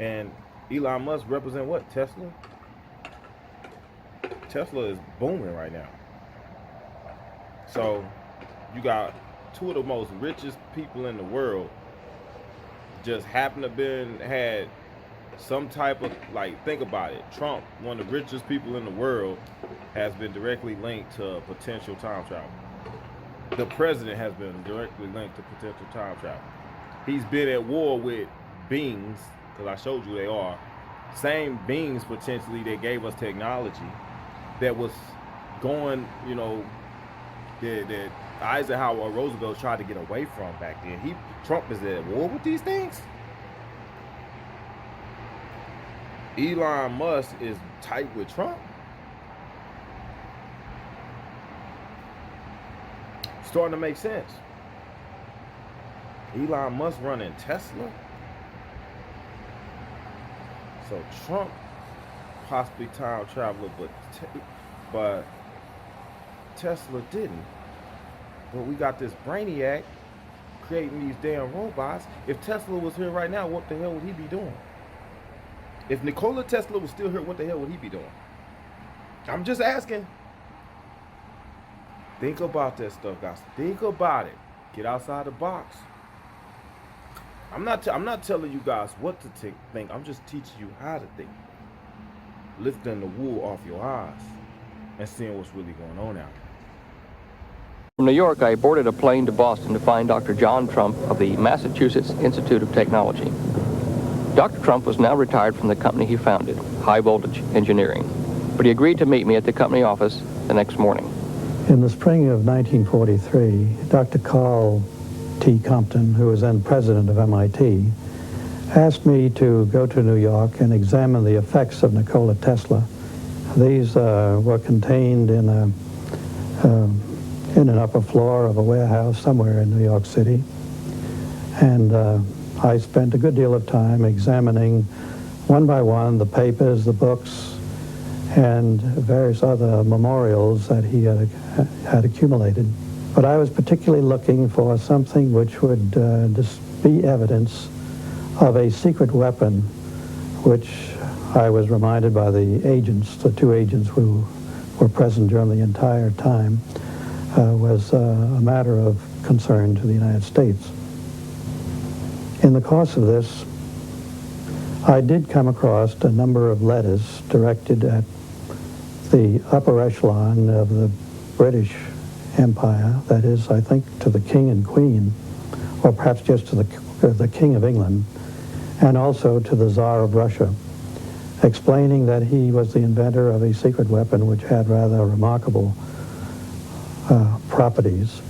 And Elon Musk represent what? Tesla? Tesla is booming right now. So you got two of the most richest people in the world just happen to had some type of, like, think about it. Trump, one of the richest people in the world, has been directly linked to potential time travel. The president has been directly linked to potential time travel. He's been at war with beings, because I showed you they are, same beings potentially that gave us technology that was going, you know, that Eisenhower or Roosevelt tried to get away from back then. Trump is at war with these things. Elon Musk is tight with Trump. Starting to make sense. Elon Musk running Tesla. So Trump possibly time traveler, but Tesla didn't. But we got this brainiac creating these damn robots. If Tesla was here right now, what the hell would he be doing? If Nikola Tesla was still here, what the hell would he be doing? I'm just asking. Think about that stuff, guys. Think about it. Get outside the box. I'm not telling you guys what to think. I'm just teaching you how to think. Lifting the wool off your eyes and seeing what's really going on out there. From New York, I boarded a plane to Boston to find Dr. John Trump of the Massachusetts Institute of Technology. Dr. Trump was now retired from the company he founded, High Voltage Engineering, but he agreed to meet me at the company office the next morning. In the spring of 1943, Dr. Carl T. Compton, who was then president of MIT, asked me to go to New York and examine the effects of Nikola Tesla. These were contained in an upper floor of a warehouse somewhere in New York City. And I spent a good deal of time examining one by one the papers, the books, and various other memorials that he had accumulated. But I was particularly looking for something which would be evidence of a secret weapon, which I was reminded by the agents, the two agents who were present during the entire time, was a matter of concern to the United States. In the course of this, I did come across a number of letters directed at the upper echelon of the British Empire, that is, I think, to the King and Queen, or perhaps just to the King of England, and also to the Tsar of Russia, explaining that he was the inventor of a secret weapon which had rather remarkable properties,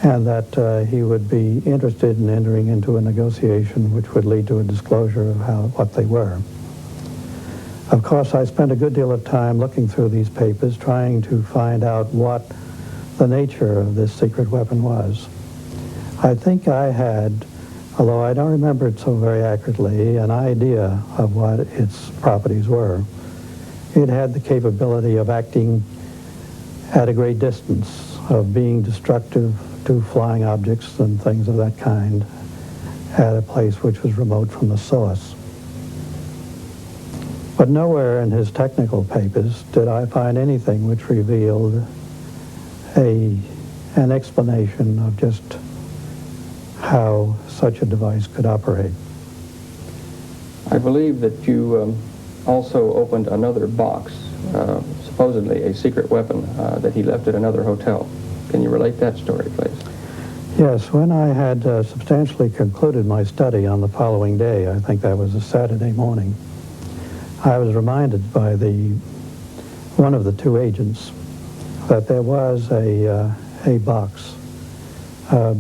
and that he would be interested in entering into a negotiation which would lead to a disclosure of what they were. Of course, I spent a good deal of time looking through these papers, trying to find out what the nature of this secret weapon was. I think I had, although I don't remember it so very accurately, an idea of what its properties were. It had the capability of acting at a great distance, of being destructive to flying objects and things of that kind at a place which was remote from the source. But nowhere in his technical papers did I find anything which revealed an explanation of just how such a device could operate. I believe that you also opened another box, supposedly a secret weapon that he left at another hotel. Can you relate that story, please? Yes, when I had substantially concluded my study on the following day, I think that was a Saturday morning, I was reminded by one of the two agents that there was a box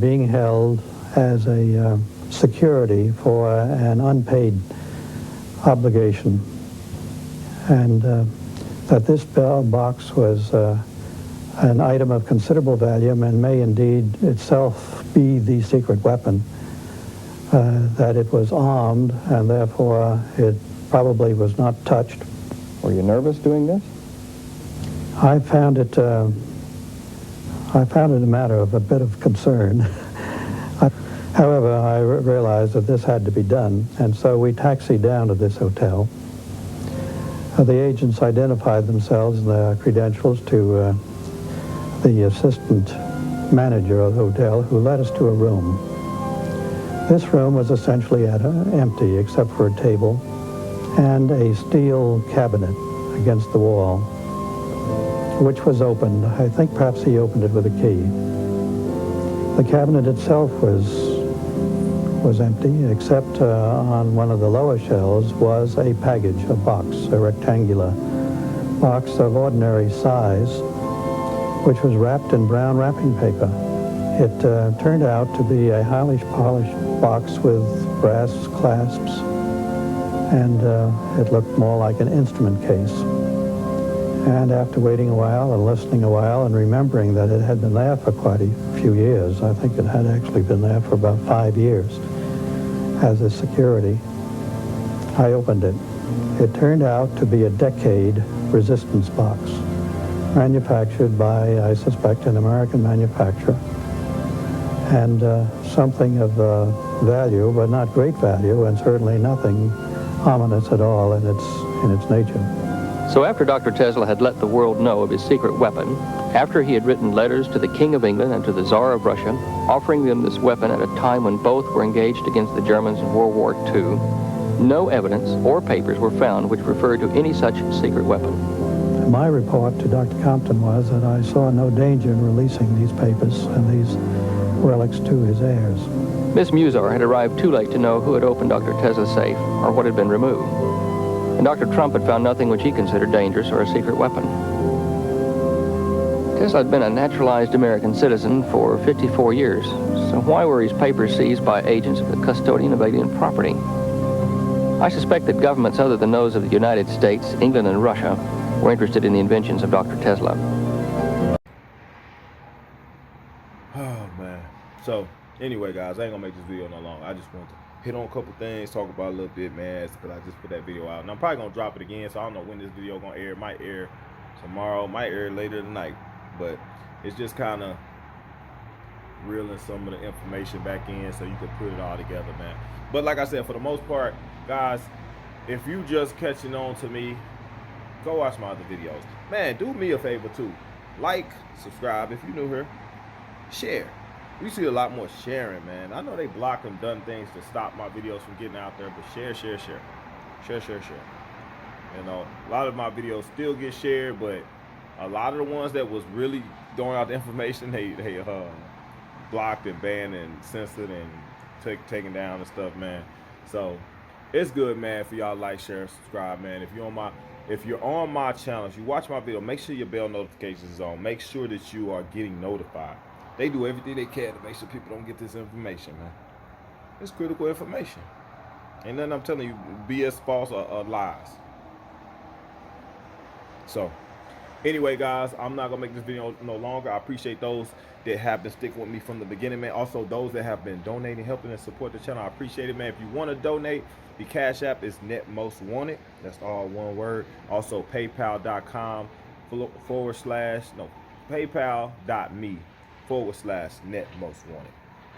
being held as a security for an unpaid obligation, and that this box was an item of considerable value and may indeed itself be the secret weapon, that it was armed and therefore it probably was not touched. Were you nervous doing this? I found it a matter of a bit of concern. However, I realized that this had to be done, and so we taxied down to this hotel. The agents identified themselves and their credentials to the assistant manager of the hotel, who led us to a room. This room was essentially empty except for a table and a steel cabinet against the wall, which was opened. I think perhaps he opened it with a key. The cabinet itself was empty, except on one of the lower shelves was a package, a box, a rectangular box of ordinary size, which was wrapped in brown wrapping paper. It turned out to be a highly polished box with brass clasps, and it looked more like an instrument case. And after waiting a while and listening a while and remembering that it had been there for quite a few years, I think it had actually been there for about 5 years as a security, I opened it. It turned out to be a decade resistance box, manufactured by, I suspect, an American manufacturer, and something of value, but not great value, and certainly nothing ominous at all in its nature. So after Dr. Tesla had let the world know of his secret weapon, after he had written letters to the King of England and to the Tsar of Russia, offering them this weapon at a time when both were engaged against the Germans in World War II, no evidence or papers were found which referred to any such secret weapon. My report to Dr. Compton was that I saw no danger in releasing these papers and these relics to his heirs. Miss Musar had arrived too late to know who had opened Dr. Tesla's safe or what had been removed. And Dr. Trump had found nothing which he considered dangerous or a secret weapon. Tesla had been a naturalized American citizen for 54 years, so why were his papers seized by agents of the custodian of alien property? I suspect that governments other than those of the United States, England, and Russia were interested in the inventions of Dr. Tesla. Oh, man. So, anyway, guys, I ain't gonna make this video no longer. I just want to hit on a couple things, talk about a little bit, man, because I just put that video out. And I'm probably gonna drop it again, so I don't know when this video gonna air. It might air tomorrow, might air later tonight. But it's just kind of reeling some of the information back in so you can put it all together, man. But like I said, for the most part, guys, if you just catching on to me, go watch my other videos. Man, do me a favor too. Like, subscribe if you're new here. Share. We see a lot more sharing, man. I know they block and done things to stop my videos from getting out there, but share. Share. You know, a lot of my videos still get shared, but a lot of the ones that was really throwing out the information, they blocked and banned and censored and taken down and stuff, man. So it's good, man, for y'all like, share, subscribe, man. If you're on my channel, if you watch my video, make sure your bell notifications is on. Make sure that you are getting notified. They do everything they can to make sure people don't get this information, man. It's critical information. Ain't nothing I'm telling you BS, false, or lies. So anyway, guys, I'm not gonna make this video no longer. I appreciate those that have been sticking with me from the beginning, man. Also those that have been donating, helping and support the channel. I appreciate it, man. If you want to donate, the Cash App is NetMostWanted. That's all one word. Also paypal.com paypal.me/NetMostWanted.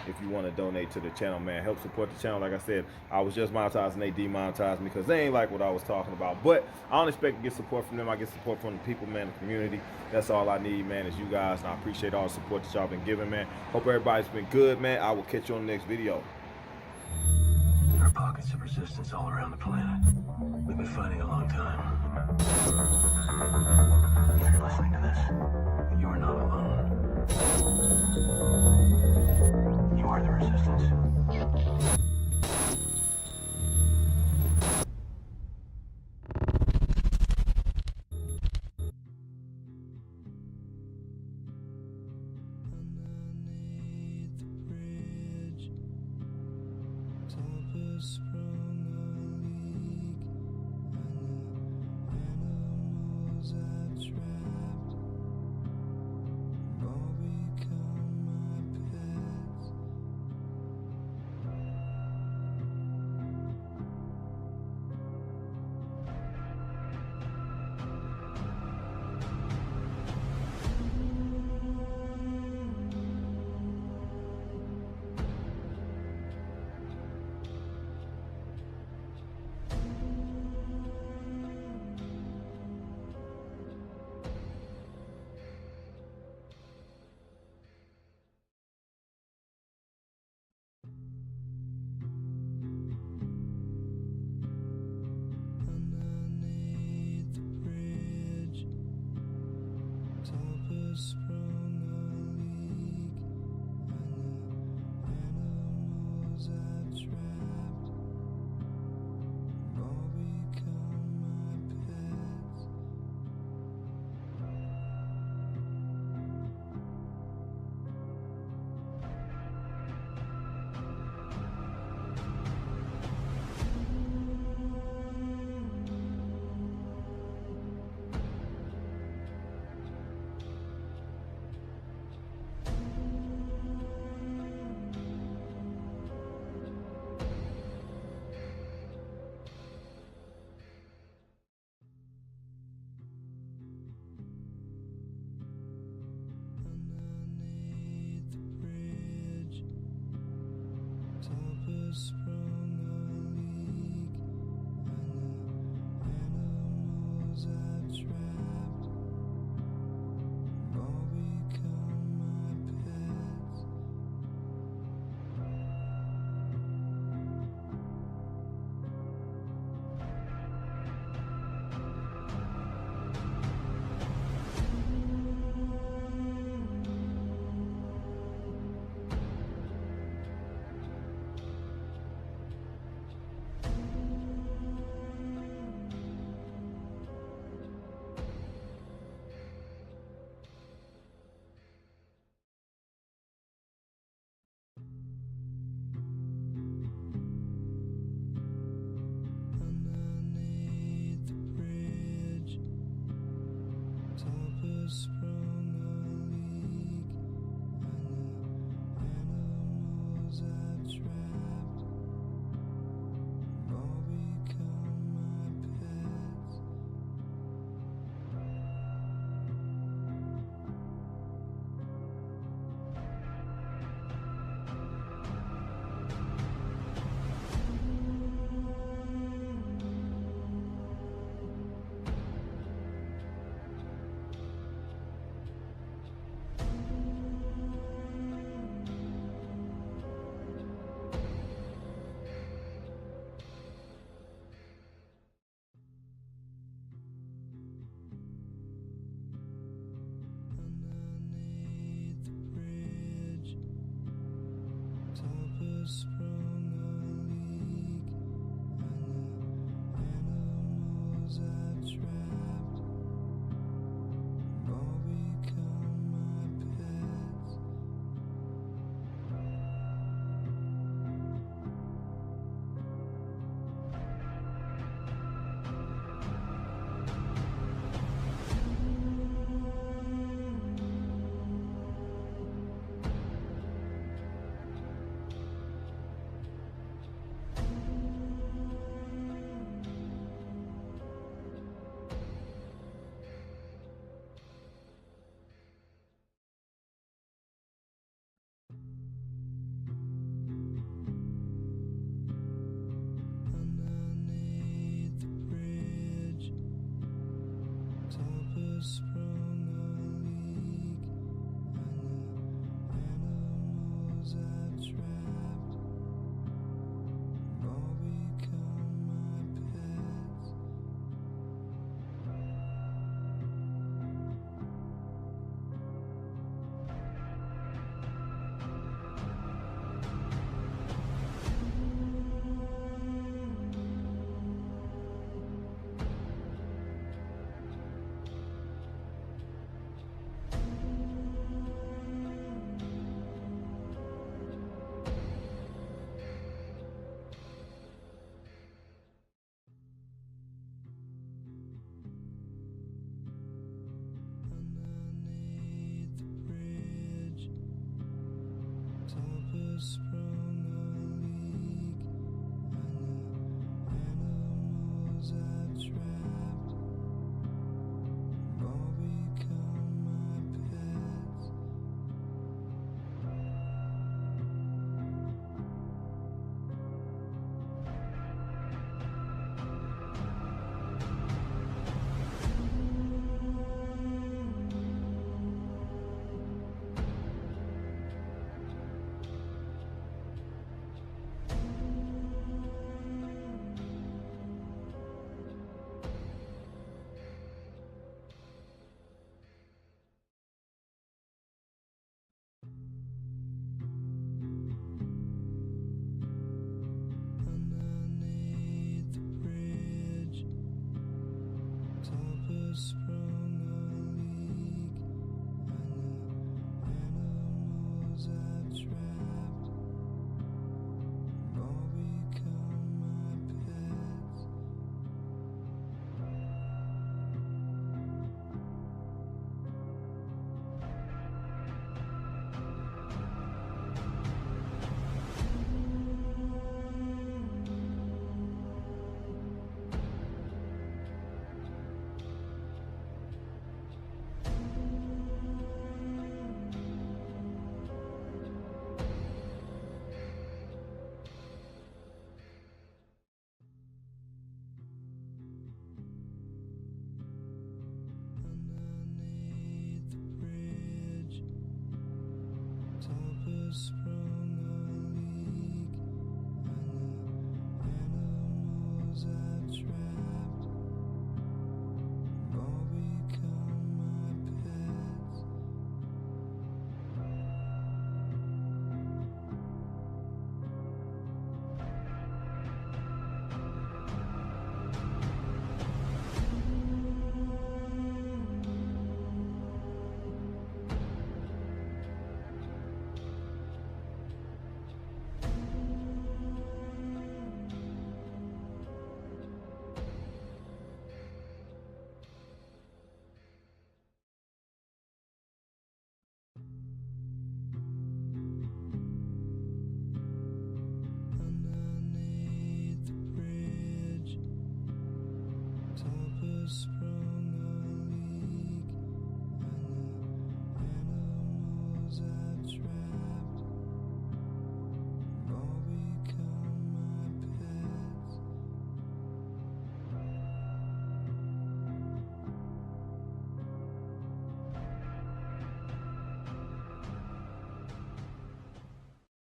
If you want to donate to the channel, man, help support the channel. Like I said, I was just monetized and they demonetized me because they ain't like what I was talking about. But I don't expect to get support from them. I get support from the people, man, the community. That's all I need, man, is you guys. And I appreciate all the support that y'all been giving, man. Hope everybody's been good, man. I will catch you on the next video. There are pockets of resistance all around the planet. We've been fighting a long time. If you're listening to this, you are not alone. You are the resistance. shadows